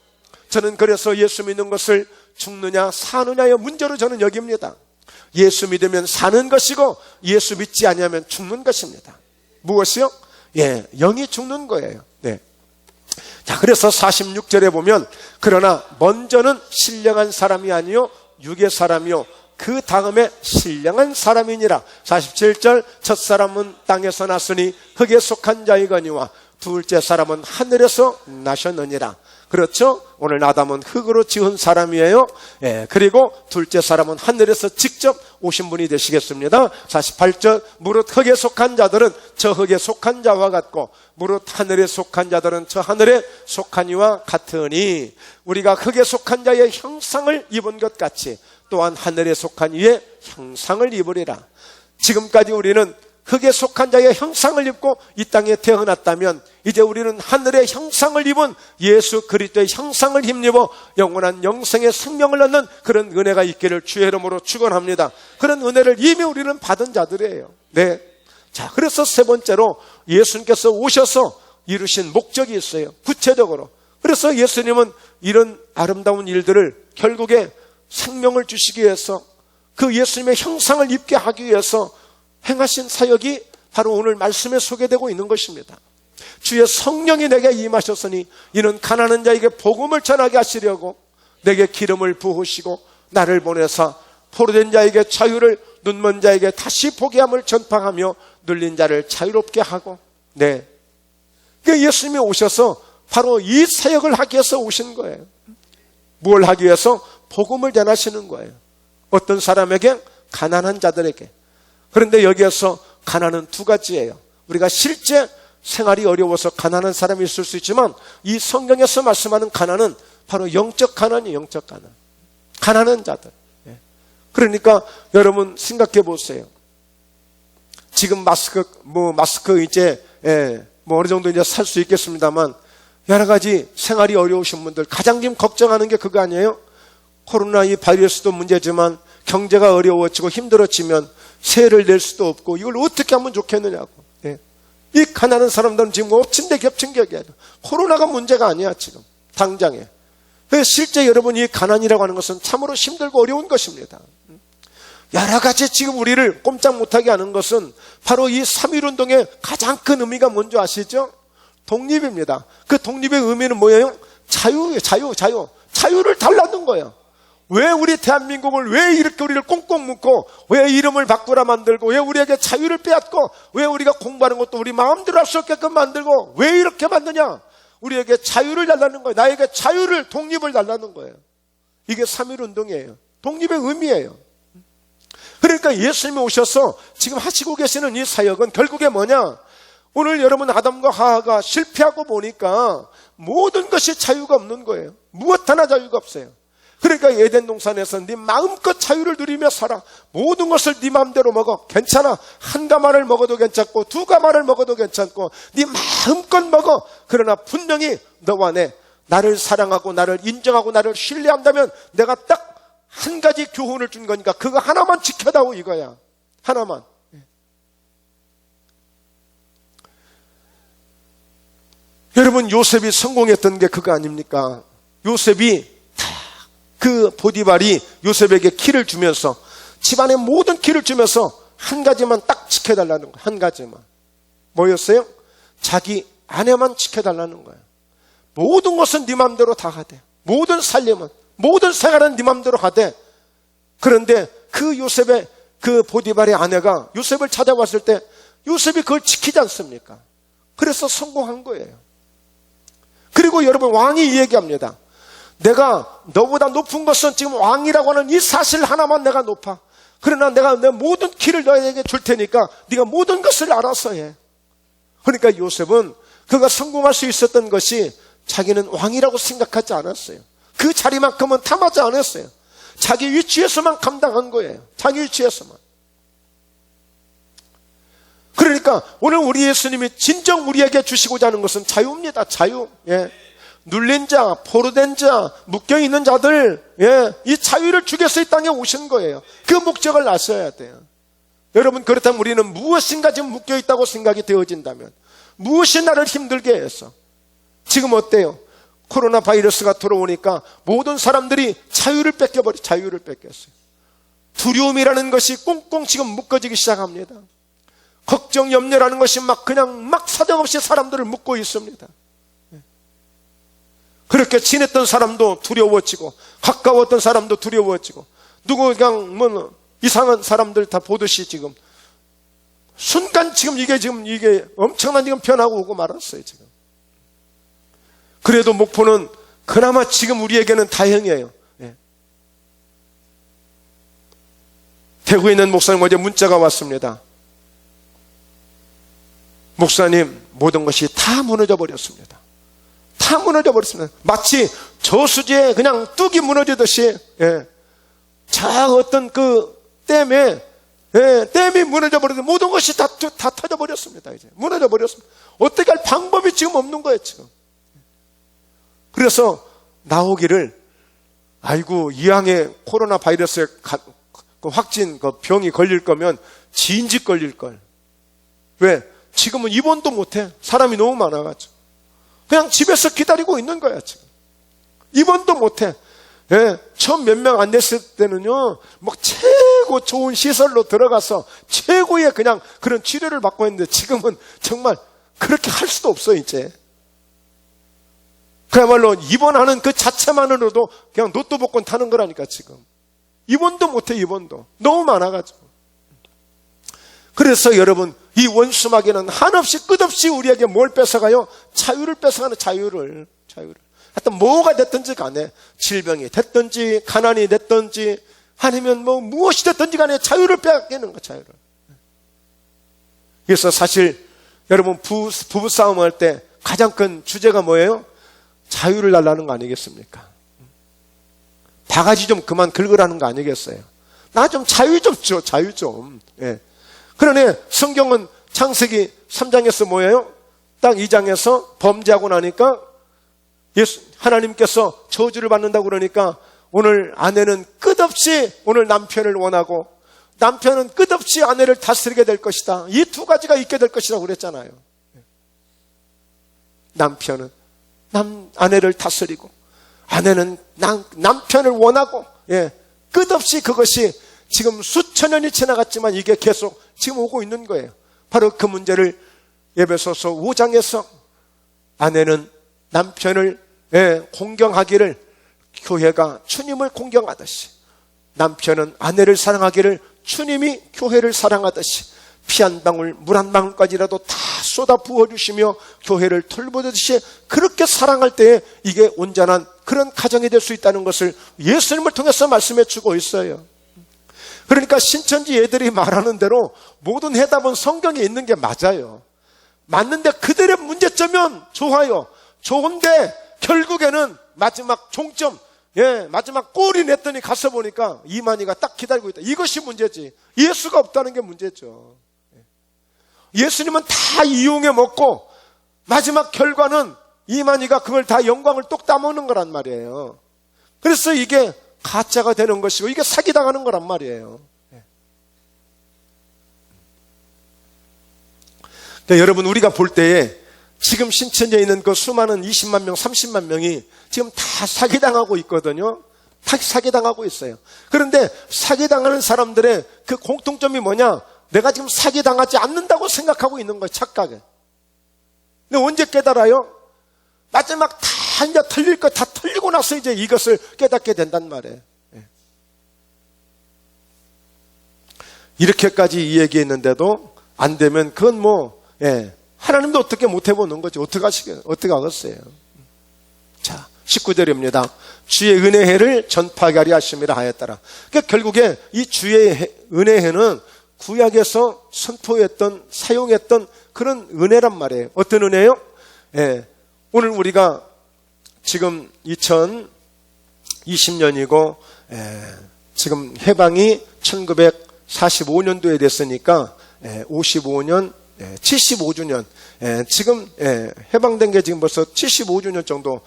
저는 그래서 예수 믿는 것을 죽느냐 사느냐의 문제로 저는 여깁니다. 예수 믿으면 사는 것이고 예수 믿지 아니하면 죽는 것입니다. 무엇이요? 영이 죽는 거예요. 네. 자, 그래서 46절에 보면 그러나 먼저는 신령한 사람이 아니요 육의 사람이요 그 다음에 신령한 사람이니라. 47절 첫사람은 땅에서 났으니 흙에 속한 자이거니와 둘째 사람은 하늘에서 나셨느니라. 그렇죠? 오늘 아담은 흙으로 지은 사람이에요. 예, 그리고 둘째 사람은 하늘에서 직접 오신 분이 되시겠습니다. 48절 무릇 흙에 속한 자들은 저 흙에 속한 자와 같고 무릇 하늘에 속한 자들은 저 하늘에 속한 이와 같으니 우리가 흙에 속한 자의 형상을 입은 것 같이 또한 하늘에 속한 이의 형상을 입으리라. 지금까지 우리는 흙에 속한 자의 형상을 입고 이 땅에 태어났다면 이제 우리는 하늘의 형상을 입은 예수 그리스도의 형상을 힘입어 영원한 영생의 생명을 얻는 그런 은혜가 있기를 주의 이름으로 축원합니다. 그런 은혜를 이미 우리는 받은 자들이에요. 네. 자, 그래서 세 번째로 예수님께서 오셔서 이루신 목적이 있어요. 구체적으로. 그래서 예수님은 이런 아름다운 일들을 결국에 생명을 주시기 위해서 그 예수님의 형상을 입게 하기 위해서 행하신 사역이 바로 오늘 말씀에 소개되고 있는 것입니다. 주의 성령이 내게 임하셨으니 이는 가난한 자에게 복음을 전하게 하시려고 내게 기름을 부으시고 나를 보내사 포로된 자에게 자유를 눈먼 자에게 다시 보게 함을 전파하며 눌린 자를 자유롭게 하고 네. 예수님이 오셔서 바로 이 사역을 하기 위해서 오신 거예요. 뭘 하기 위해서? 복음을 전하시는 거예요. 어떤 사람에게? 가난한 자들에게. 그런데 여기에서 가난은 두 가지예요. 우리가 실제 생활이 어려워서 가난한 사람이 있을 수 있지만 이 성경에서 말씀하는 가난은 바로 영적 가난이에요. 영적 가난. 가난한 자들. 그러니까 여러분 생각해 보세요. 지금 마스크 이제 어느 정도 이제 살 수 있겠습니다만 여러 가지 생활이 어려우신 분들 가장 지금 걱정하는 게 그거 아니에요? 코로나 이 바이러스도 문제지만 경제가 어려워지고 힘들어지면 세를 낼 수도 없고 이걸 어떻게 하면 좋겠느냐고. 이 가난한 사람들은 지금 엎친 데 겹친 격이에요. 코로나가 문제가 아니야 지금 당장에. 실제 여러분 이 가난이라고 하는 것은 참으로 힘들고 어려운 것입니다. 여러 가지 지금 우리를 꼼짝 못하게 하는 것은 바로 이 3.1운동의 가장 큰 의미가 뭔지 아시죠? 독립입니다. 그 독립의 의미는 뭐예요? 자유예요. 자유를 달라는 거예요. 왜 우리 대한민국을 왜 이렇게 우리를 꽁꽁 묶고 왜 이름을 바꾸라 만들고 왜 우리에게 자유를 빼앗고 왜 우리가 공부하는 것도 우리 마음대로 할 수 없게끔 만들고 왜 이렇게 만드냐? 우리에게 자유를 달라는 거예요. 나에게 자유를 독립을 달라는 거예요. 이게 3.1운동이에요. 독립의 의미예요. 그러니까 예수님이 오셔서 지금 하시고 계시는 이 사역은 결국에 뭐냐? 오늘 여러분 아담과 하와가 실패하고 보니까 모든 것이 자유가 없는 거예요. 무엇 하나 자유가 없어요. 그러니까 에덴 동산에서 네 마음껏 자유를 누리며 살아. 모든 것을 네 마음대로 먹어. 괜찮아. 한 가마를 먹어도 괜찮고 두 가마를 먹어도 괜찮고 네 마음껏 먹어. 그러나 분명히 너와 나를 사랑하고 나를 인정하고 나를 신뢰한다면 내가 딱 한 가지 교훈을 준 거니까 그거 하나만 지켜다오 이거야. 하나만. 여러분 요셉이 성공했던 게 그거 아닙니까? 요셉이 그 보디발이 요셉에게 키를 주면서 집안의 모든 키를 주면서 한 가지만 딱 지켜달라는 거예요. 한 가지만. 뭐였어요? 자기 아내만 지켜달라는 거예요. 모든 것은 네 마음대로 다 하되 모든 살림은 모든 생활은 네 마음대로 하되 그런데 그 요셉의 그 보디발의 아내가 요셉을 찾아왔을 때 요셉이 그걸 지키지 않습니까? 그래서 성공한 거예요. 그리고 여러분 왕이 이 얘기합니다. 내가 너보다 높은 것은 지금 왕이라고 하는 이 사실 하나만 내가 높아. 그러나 내가 내 모든 키를 너에게 줄 테니까 네가 모든 것을 알아서 해. 그러니까 요셉은 그가 성공할 수 있었던 것이 자기는 왕이라고 생각하지 않았어요. 그 자리만큼은 탐하지 않았어요. 자기 위치에서만 감당한 거예요. 자기 위치에서만. 그러니까 오늘 우리 예수님이 진정 우리에게 주시고자 하는 것은 자유입니다. 자유. 눌린 자, 포로된 자, 묶여있는 자들, 이 자유를 주기 위해서 이 땅에 오신 거예요. 그 목적을 아셔야 돼요. 여러분 그렇다면 우리는 무엇인가 지금 묶여있다고 생각이 되어진다면 무엇이 나를 힘들게 해서 지금 어때요? 코로나 바이러스가 들어오니까 모든 사람들이 자유를 뺏겼어요. 두려움이라는 것이 꽁꽁 지금 묶어지기 시작합니다. 걱정, 염려라는 것이 막 사정없이 사람들을 묶고 있습니다. 그렇게 친했던 사람도 두려워지고 가까웠던 사람도 두려워지고 누구 그냥 뭐 이상한 사람들 다 보듯이 지금 순간 지금 이게 엄청난 지금 변화가 오고 말았어요 지금. 그래도 목포는 그나마 지금 우리에게는 다행이에요. 예. 대구에 있는 목사님 어제 문자가 왔습니다. 목사님, 모든 것이 다 무너져 버렸습니다. 다 무너져 버렸습니다. 마치 저수지에 그냥 뚝이 무너지듯이, 예. 자, 어떤 그 댐에, 예, 댐이 무너져 버려서 모든 것이 다 터져 버렸습니다. 이제 무너져 버렸습니다. 어떻게 할 방법이 지금 없는 거예요, 지금. 그래서 나오기를, 아이고, 이왕에 코로나 바이러스에 확진 그 병이 걸릴 거면 진즉 걸릴 걸. 왜? 지금은 입원도 못해. 사람이 너무 많아가지고. 그냥 집에서 기다리고 있는 거야, 지금. 입원도 못해. 예, 처음 몇 명 안 됐을 때는요, 막 최고 좋은 시설로 들어가서 최고의 그냥 그런 치료를 받고 있는데 지금은 정말 그렇게 할 수도 없어, 이제. 그야말로 입원하는 그 자체만으로도 그냥 로또 복권 타는 거라니까, 지금. 입원도 못해, 입원도. 너무 많아가지고. 그래서 여러분, 이 원수마귀는 한없이 끝없이 우리에게 뭘 뺏어가요? 자유를 뺏어가는 자유를. 하여튼 뭐가 됐든지 간에 질병이 됐든지 가난이 됐든지 아니면 뭐 무엇이 됐든지 간에 자유를 빼앗기는 거, 자유를. 그래서 사실 여러분 부부싸움 할 때 가장 큰 주제가 뭐예요? 자유를 달라는 거 아니겠습니까? 바가지 좀 그만 긁으라는 거 아니겠어요? 나 좀 자유 좀 줘, 자유 좀. 예. 그러네 성경은 창세기 3장에서 뭐예요? 딱 2장에서 범죄하고 나니까 하나님께서 저주를 받는다고 그러니까 오늘 아내는 끝없이 오늘 남편을 원하고 남편은 끝없이 아내를 다스리게 될 것이다. 이 두 가지가 있게 될 것이라고 그랬잖아요. 남편은 아내를 다스리고 아내는 남편을 원하고, 예, 끝없이 그것이 지금 수천 년이 지나갔지만 이게 계속 지금 오고 있는 거예요. 바로 그 문제를 에베소서 5장에서 아내는 남편을, 예, 공경하기를 교회가 주님을 공경하듯이 남편은 아내를 사랑하기를 주님이 교회를 사랑하듯이 피 한 방울 물 한 방울까지라도 다 쏟아 부어주시며 교회를 돌보듯이 그렇게 사랑할 때에 이게 온전한 그런 가정이 될 수 있다는 것을 예수님을 통해서 말씀해 주고 있어요. 그러니까 신천지 애들이 말하는 대로 모든 해답은 성경에 있는 게 맞아요. 맞는데 그들의 문제점은 좋아요. 좋은데 결국에는 마지막 종점, 예, 마지막 골이 냈더니 가서 보니까 이만희가 딱 기다리고 있다. 이것이 문제지. 예수가 없다는 게 문제죠. 예수님은 다 이용해 먹고 마지막 결과는 이만희가 그걸 다 영광을 똑 따먹는 거란 말이에요. 그래서 이게 가짜가 되는 것이고 이게 사기당하는 거란 말이에요. 그러니까 여러분, 우리가 볼 때에 지금 신천지에 있는 그 수많은 20만 명, 30만 명이 지금 다 사기당하고 있거든요. 다 사기당하고 있어요. 그런데 사기당하는 사람들의 그 공통점이 뭐냐? 내가 지금 사기당하지 않는다고 생각하고 있는 거예요, 착각에. 근데 언제 깨달아요? 마지막 다 이제 틀릴 거 다 틀리고 나서 이제 이것을 깨닫게 된단 말이에요. 이렇게까지 이 얘기했는데도 안 되면 그건 뭐, 예, 하나님도 어떻게 못 해보는 거지. 어떻게 하겠어요? 자, 19절입니다. 주의 은혜해를 전파하게 하려 하심이라 하였더라. 그러니까 결국에 이 주의 은혜해는 구약에서 선포했던, 사용했던 그런 은혜란 말이에요. 어떤 은혜요? 예, 오늘 우리가 지금 2020년이고, 지금 해방이 1945년도에 됐으니까 55년, 75주년, 지금 해방된 게 지금 벌써 75주년 정도,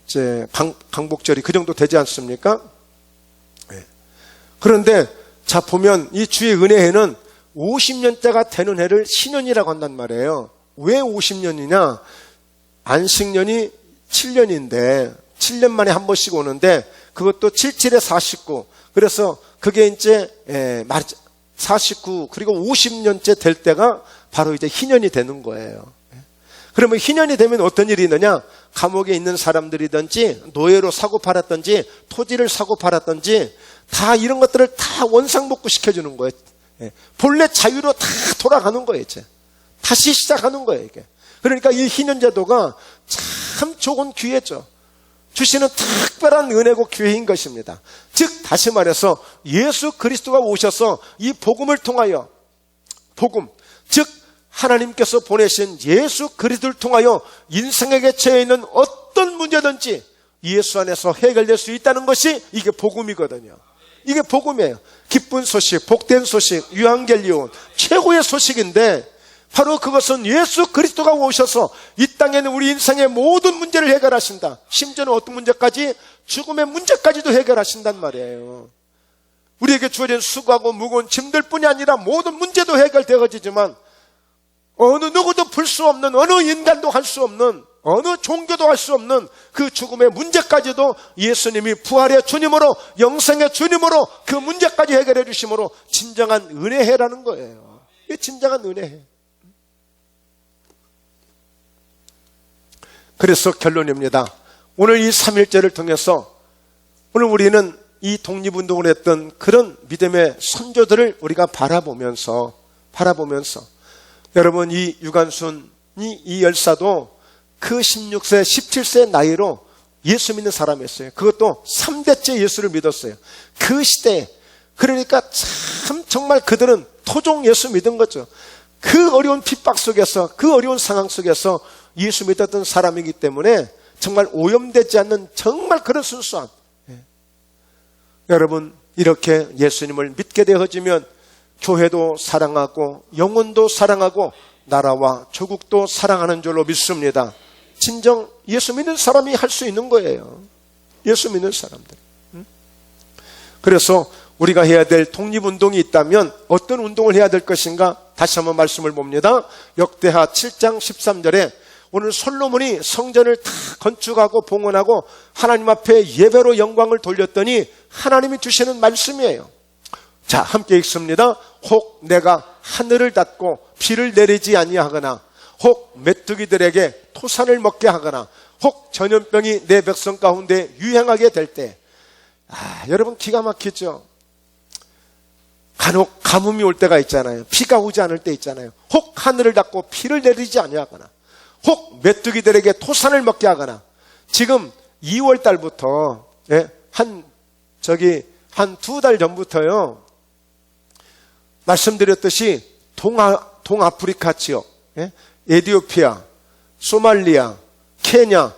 이제 강복절이 그 정도 되지 않습니까? 그런데 자 보면 이 주의 은혜해는 50년째가 되는 해를 신년이라고 한단 말이에요. 왜 50년이냐? 안식년이 7년인데 7년 만에 한 번씩 오는데 그것도 77에 49. 그래서 그게 이제 49 그리고 50년째 될 때가 바로 이제 희년이 되는 거예요. 그러면 희년이 되면 어떤 일이 있느냐? 감옥에 있는 사람들이든지 노예로 사고 팔았든지 토지를 사고 팔았든지 다 이런 것들을 다 원상복구 시켜주는 거예요. 본래 자유로 다 돌아가는 거예요. 이제 다시 시작하는 거예요. 이게. 그러니까 이 희년제도가 참 좋은 기회죠. 주시는 특별한 은혜고 기회인 것입니다. 즉 다시 말해서 예수 그리스도가 오셔서 이 복음을 통하여 복음, 즉 하나님께서 보내신 예수 그리스도를 통하여 인생에게 처해 있는 어떤 문제든지 예수 안에서 해결될 수 있다는 것이 이게 복음이거든요. 이게 복음이에요. 기쁜 소식, 복된 소식, 유한겔리온 최고의 소식인데 바로 그것은 예수 그리스도가 오셔서 이 땅에는 우리 인생의 모든 문제를 해결하신다. 심지어는 어떤 문제까지? 죽음의 문제까지도 해결하신단 말이에요. 우리에게 주어진 수고하고 무거운 짐들뿐이 아니라 모든 문제도 해결되어지지만 어느 누구도 풀 수 없는, 어느 인간도 할 수 없는, 어느 종교도 할 수 없는 그 죽음의 문제까지도 예수님이 부활의 주님으로, 영생의 주님으로 그 문제까지 해결해 주심으로 진정한 은혜해라는 거예요. 이게 진정한 은혜해. 그래서 결론입니다. 오늘 이 3일절을 통해서 오늘 우리는 이 독립운동을 했던 그런 믿음의 선조들을 우리가 바라보면서 여러분 이 유관순이 이 열사도 그 16세, 17세 나이로 예수 믿는 사람이었어요. 그것도 3대째 예수를 믿었어요. 그 시대에. 그러니까 참 정말 그들은 토종 예수 믿은 거죠. 그 어려운 핍박 속에서, 그 어려운 상황 속에서 예수 믿었던 사람이기 때문에 정말 오염되지 않는 정말 그런 순수함. 여러분 이렇게 예수님을 믿게 되어지면 교회도 사랑하고 영혼도 사랑하고 나라와 조국도 사랑하는 줄로 믿습니다. 진정 예수 믿는 사람이 할 수 있는 거예요. 예수 믿는 사람들. 그래서 우리가 해야 될 독립운동이 있다면 어떤 운동을 해야 될 것인가? 다시 한번 말씀을 봅니다. 역대하 7장 13절에 오늘 솔로몬이 성전을 다 건축하고 봉헌하고 하나님 앞에 예배로 영광을 돌렸더니 하나님이 주시는 말씀이에요. 자, 함께 읽습니다. 혹 내가 하늘을 닫고 비를 내리지 아니하거나 혹 메뚜기들에게 토산을 먹게 하거나 혹 전염병이 내 백성 가운데 유행하게 될 때, 여러분 기가 막히죠. 간혹 가뭄이 올 때가 있잖아요. 비가 오지 않을 때 있잖아요. 혹 하늘을 닫고 비를 내리지 아니하거나 혹 메뚜기들에게 토산을 먹게 하거나. 지금 2월 달부터 한 2달 전부터요, 말씀드렸듯이 동아프리카 지역, 에티오피아, 소말리아, 케냐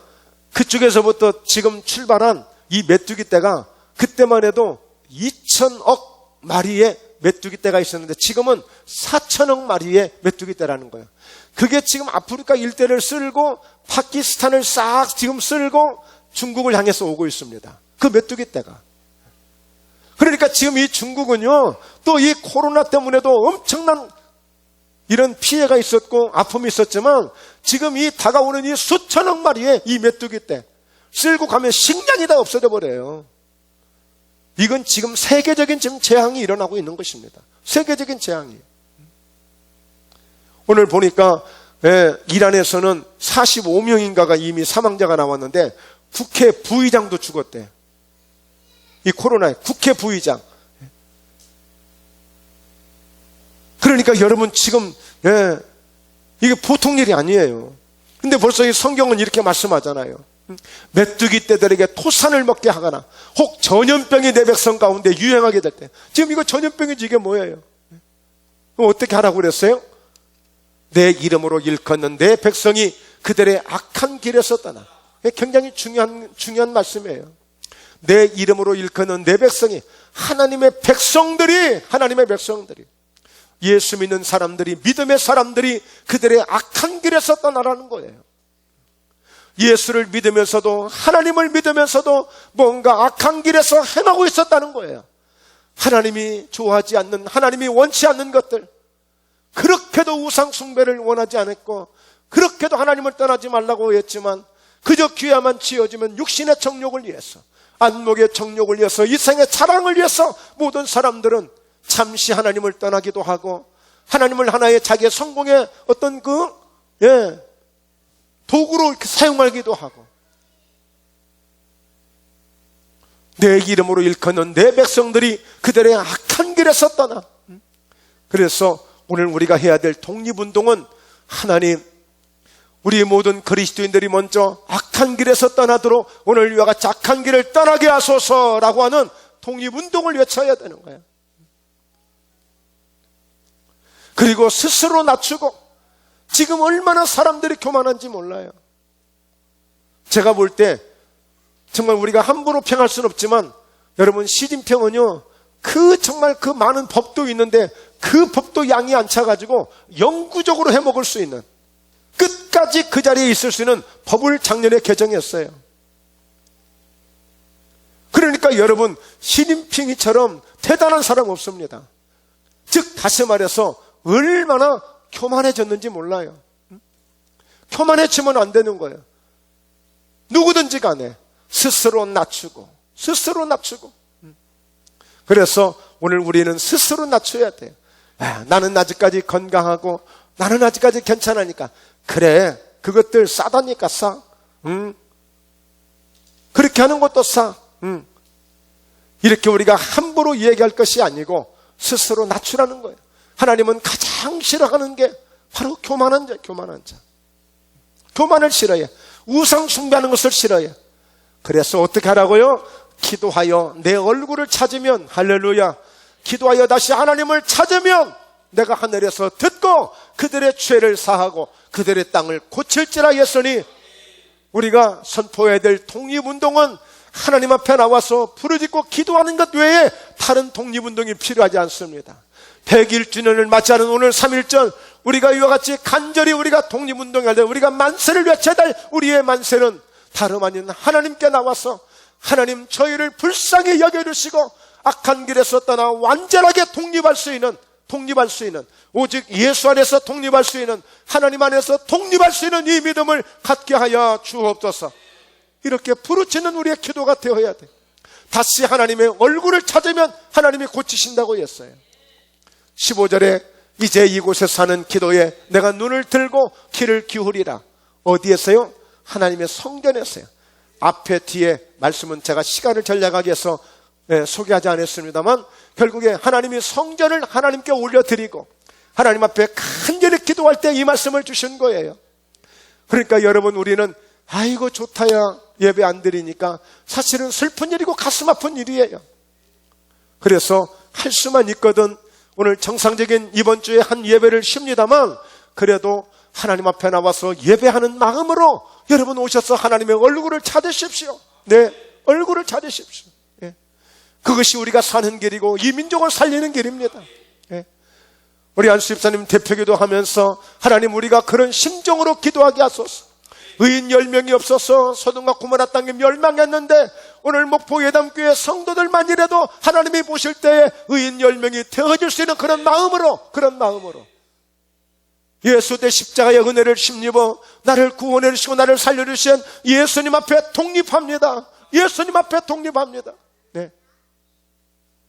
그쪽에서부터 지금 출발한 이 메뚜기 떼가 그때만 해도 2천억 마리의 메뚜기 떼가 있었는데 지금은 4천억 마리의 메뚜기 떼라는 거예요. 그게 지금 아프리카 일대를 쓸고 파키스탄을 싹 지금 쓸고 중국을 향해서 오고 있습니다. 그 메뚜기 떼가. 그러니까 지금 이 중국은요, 또 이 코로나 때문에도 엄청난 이런 피해가 있었고 아픔이 있었지만 지금 이 다가오는 이 수천억 마리의 이 메뚜기 떼 쓸고 가면 식량이 다 없어져 버려요. 이건 지금 세계적인 지금 재앙이 일어나고 있는 것입니다. 세계적인 재앙이. 오늘 보니까 이란에서는 45명인가가 이미 사망자가 나왔는데 국회 부의장도 죽었대. 이 코로나에 국회 부의장. 그러니까 여러분 지금 이게 보통 일이 아니에요. 근데 벌써 이 성경은 이렇게 말씀하잖아요. 메뚜기 떼들에게 토산을 먹게 하거나 혹 전염병이 내 백성 가운데 유행하게 될 때. 지금 이거 전염병이지 이게 뭐예요? 그럼 어떻게 하라고 그랬어요? 내 이름으로 일컫는 내 백성이 그들의 악한 길에서 떠나. 굉장히 중요한 말씀이에요. 내 이름으로 일컫는 내 백성이, 하나님의 백성들이 예수 믿는 사람들이, 믿음의 사람들이 그들의 악한 길에서 떠나라는 거예요. 예수를 믿으면서도 하나님을 믿으면서도 뭔가 악한 길에서 행하고 있었다는 거예요. 하나님이 좋아하지 않는, 하나님이 원치 않는 것들, 그렇게도 우상 숭배를 원하지 않았고 그렇게도 하나님을 떠나지 말라고 했지만 그저 귀야만 지어지면 육신의 정욕을 위해서, 안목의 정욕을 위해서, 이생의 자랑을 위해서 모든 사람들은 잠시 하나님을 떠나기도 하고 하나님을 하나의 자기의 성공의 어떤 도구로 이렇게 사용하기도 하고, 내 이름으로 일컫는 내 백성들이 그들의 악한 길에서 떠나. 그래서 오늘 우리가 해야 될 독립운동은, 하나님, 우리 모든 그리스도인들이 먼저 악한 길에서 떠나도록 오늘 이와 같이 악한 길을 떠나게 하소서라고 하는 독립운동을 외쳐야 되는 거예요. 그리고 스스로 낮추고, 지금 얼마나 사람들이 교만한지 몰라요. 제가 볼 때 정말 우리가 함부로 평할 수는 없지만, 여러분, 시진핑은요, 정말 그 많은 법도 있는데 그 법도 양이 안 차가지고 영구적으로 해먹을 수 있는, 끝까지 그 자리에 있을 수 있는 법을 작년에 개정했어요. 그러니까 여러분, 시진핑이처럼 대단한 사람 없습니다. 즉, 다시 말해서 얼마나 교만해졌는지 몰라요. 교만해지면 안 되는 거예요. 누구든지 간에 스스로 낮추고, 스스로 낮추고. 그래서 오늘 우리는 스스로 낮춰야 돼요. 나는 아직까지 건강하고, 나는 아직까지 괜찮으니까. 그래, 그것들 싸다니까 싸. 그렇게 하는 것도 싸. 이렇게 우리가 함부로 얘기할 것이 아니고 스스로 낮추라는 거예요. 하나님은 가장 싫어하는 게 바로 교만한 자, 교만한 자. 교만을 싫어해. 우상 숭배하는 것을 싫어해. 그래서 어떻게 하라고요? 기도하여 내 얼굴을 찾으면, 할렐루야, 기도하여 다시 하나님을 찾으면 내가 하늘에서 듣고 그들의 죄를 사하고 그들의 땅을 고칠지라 했으니, 우리가 선포해야 될 독립운동은 하나님 앞에 나와서 부르짖고 기도하는 것 외에 다른 독립운동이 필요하지 않습니다. 100일주년을 맞이하는 오늘 3.1절, 우리가 이와 같이 간절히 우리가 독립운동해야 될, 우리가 만세를 외쳐야 될 우리의 만세는 다름 아닌 하나님께 나와서, 하나님, 저희를 불쌍히 여겨주시고 악한 길에서 떠나 완전하게 독립할 수 있는, 오직 예수 안에서 독립할 수 있는, 하나님 안에서 독립할 수 있는 이 믿음을 갖게 하여 주옵소서. 이렇게 부르짖는 우리의 기도가 되어야 돼. 다시 하나님의 얼굴을 찾으면 하나님이 고치신다고 했어요. 15절에 이제 이곳에 사는 기도에 내가 눈을 들고 귀를 기울이라. 어디에서요? 하나님의 성전에서요. 앞에 뒤에 말씀은 제가 시간을 전략하기 위해서 소개하지 않았습니다만, 결국에 하나님이 성전을 하나님께 올려드리고 하나님 앞에 간절히 기도할 때 이 말씀을 주신 거예요. 그러니까 여러분, 우리는 아이고 좋다야 예배 안 드리니까 사실은 슬픈 일이고 가슴 아픈 일이에요. 그래서 할 수만 있거든 오늘 정상적인 이번 주에 한 예배를 쉽니다만, 그래도 하나님 앞에 나와서 예배하는 마음으로 여러분 오셔서 하나님의 얼굴을 찾으십시오. 네, 얼굴을 찾으십시오. 예. 그것이 우리가 사는 길이고 이 민족을 살리는 길입니다. 예. 우리 안수 집사님 대표기도 하면서, 하나님, 우리가 그런 심정으로 기도하게 하소서. 의인 10명이 없어서 소돔과 고모라 땅에 멸망했는데, 오늘 목포 예담교회 성도들만이라도 하나님이 보실 때에 의인 10명이 되어줄 수 있는 그런 마음으로 예수 대 십자가의 은혜를 힘입어 나를 구원해 주시고 나를 살려주신 예수님 앞에 독립합니다. 예수님 앞에 독립합니다. 네.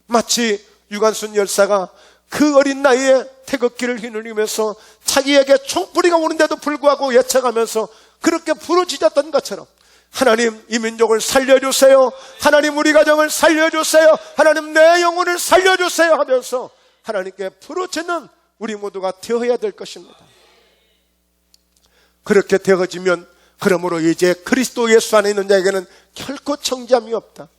마치 유관순 열사가 그 어린 나이에 태극기를 휘날리면서 자기에게 총뿌리가 오는데도 불구하고 예측하면서 그렇게 부르짖었던 것처럼, 하나님, 이 민족을 살려주세요. 하나님, 우리 가정을 살려주세요. 하나님, 내 영혼을 살려주세요 하면서 하나님께 부르짖는 우리 모두가 되어야 될 것입니다. 그렇게 되어지면, 그러므로 이제 그리스도 예수 안에 있는 자에게는 결코 정죄함이 없다.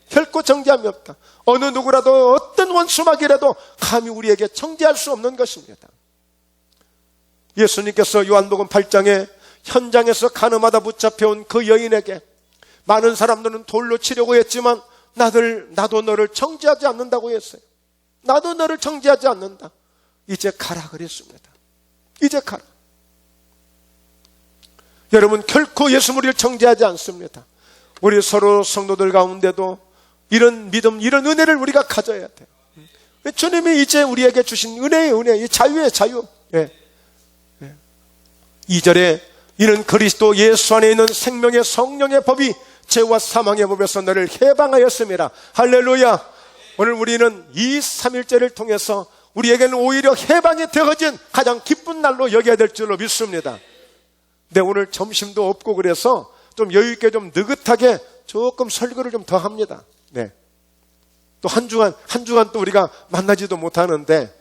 결코 정죄함이 없다. 어느 누구라도 어떤 원수막이라도 감히 우리에게 정죄할 수 없는 것입니다. 예수님께서 요한복음 8장에 현장에서 가늠하다 붙잡혀온 그 여인에게 많은 사람들은 돌로 치려고 했지만 나도 너를 정죄하지 않는다고 했어요. 나도 너를 정죄하지 않는다. 이제 가라 그랬습니다. 이제 가라. 여러분, 결코 예수 우리를 정죄하지 않습니다. 우리 서로 성도들 가운데도 이런 믿음, 이런 은혜를 우리가 가져야 돼요. 주님이 이제 우리에게 주신 은혜의 은혜, 이 자유의 자유. 예. 2절에 이는 그리스도 예수 안에 있는 생명의 성령의 법이 죄와 사망의 법에서 너를 해방하였습니다. 할렐루야. 오늘 우리는 이 3.1제를 통해서 우리에게는 오히려 해방이 되어진 가장 기쁜 날로 여겨야 될 줄로 믿습니다. 근데 오늘 점심도 없고 그래서 좀 여유있게 좀 느긋하게 조금 설교를 좀 더 합니다. 네. 또 한 주간 또 우리가 만나지도 못하는데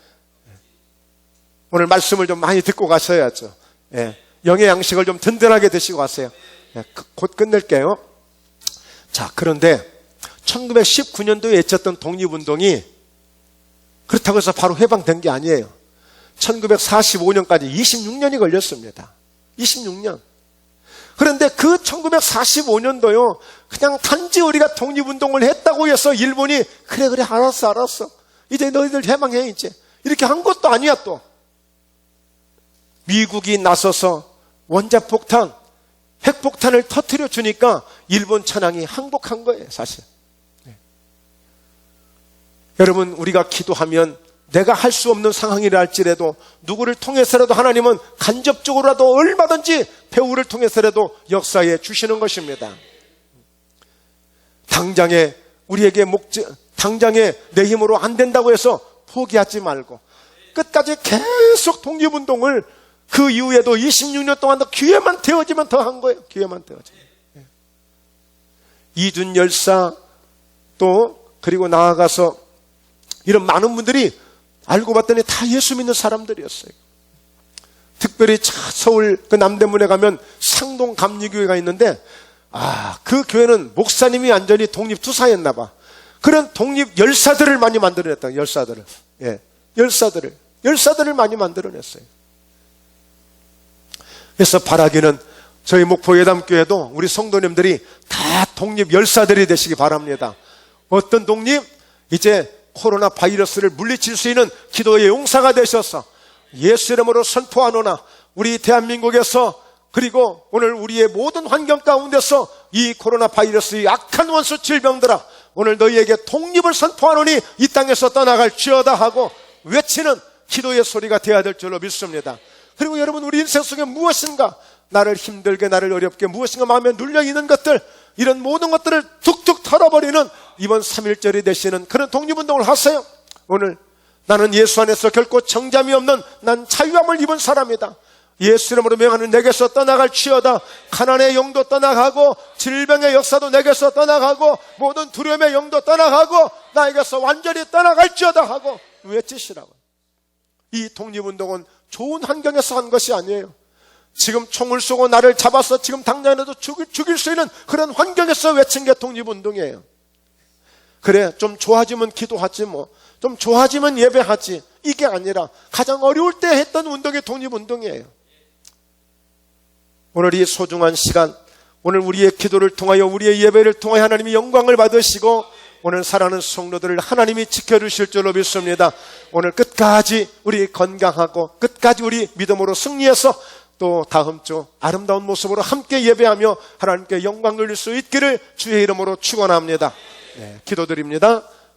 오늘 말씀을 좀 많이 듣고 가셔야죠. 예. 영의 양식을 좀 든든하게 드시고 가세요. 예. 곧 끝낼게요. 자, 그런데 1919년도에 외쳤던 독립운동이 그렇다고 해서 바로 해방된 게 아니에요. 1945년까지 26년이 걸렸습니다. 26년. 그런데 그 1945년도요, 그냥 단지 우리가 독립운동을 했다고 해서 일본이 그래 알았어. 이제 너희들 해방해 이제. 이렇게 한 것도 아니야 또. 미국이 나서서 원자폭탄, 핵폭탄을 터뜨려 주니까 일본 천황이 항복한 거예요, 사실. 네. 여러분, 우리가 기도하면 내가 할 수 없는 상황이라 할지라도 누구를 통해서라도 하나님은 간접적으로라도 얼마든지 배우를 통해서라도 역사해 주시는 것입니다. 당장에 우리에게 당장에 내 힘으로 안 된다고 해서 포기하지 말고 끝까지 계속 독립운동을 그 이후에도 26년 동안 더 기회만 되어지면 더 한 거예요. 기회만 되어지면. 이준 열사 또 그리고 나아가서 이런 많은 분들이 알고 봤더니 다 예수 믿는 사람들이었어요. 특별히 서울 그 남대문에 가면 상동 감리교회가 있는데 그 교회는 목사님이 완전히 독립투사였나 봐. 그런 독립 열사들을 많이 만들어냈다. 열사들을. 예. 열사들을 많이 만들어냈어요. 그래서 바라기는 저희 목포 예담교회도 우리 성도님들이 다 독립 열사들이 되시기 바랍니다. 어떤 독립? 이제 코로나 바이러스를 물리칠 수 있는 기도의 용사가 되셔서 예수 이름으로 선포하노나 우리 대한민국에서 그리고 오늘 우리의 모든 환경 가운데서 이 코로나 바이러스의 악한 원수 질병들아 오늘 너희에게 독립을 선포하노니 이 땅에서 떠나갈지어다 하고 외치는 기도의 소리가 되어야 될 줄로 믿습니다. 그리고 여러분, 우리 인생 속에 무엇인가 나를 힘들게 나를 어렵게 무엇인가 마음에 눌려있는 것들, 이런 모든 것들을 툭툭 털어버리는 이번 3.1절이 되시는 그런 독립운동을 하세요. 오늘 나는 예수 안에서 결코 정잠이 없는 난 자유함을 입은 사람이다. 예수 이름으로 명하는 내게서 떠나갈지어다. 가난의 영도 떠나가고 질병의 역사도 내게서 떠나가고 모든 두려움의 영도 떠나가고 나에게서 완전히 떠나갈지어다 하고 외치시라고. 이 독립운동은 좋은 환경에서 한 것이 아니에요. 지금 총을 쏘고 나를 잡아서 지금 당장이라도 죽일 수 있는 그런 환경에서 외친 게 독립운동이에요. 그래, 좀 좋아지면 기도하지 뭐. 좀 좋아지면 예배하지. 이게 아니라 가장 어려울 때 했던 운동이 독립운동이에요. 오늘 이 소중한 시간, 오늘 우리의 기도를 통하여 우리의 예배를 통하여 하나님이 영광을 받으시고 오늘 살아가는 성도들을 하나님이 지켜주실 줄로 믿습니다. 오늘 끝까지 우리 건강하고 끝까지 우리 믿음으로 승리해서 또 다음 주 아름다운 모습으로 함께 예배하며 하나님께 영광 돌릴 수 있기를 주의 이름으로 축원합니다. 네, 기도드립니다.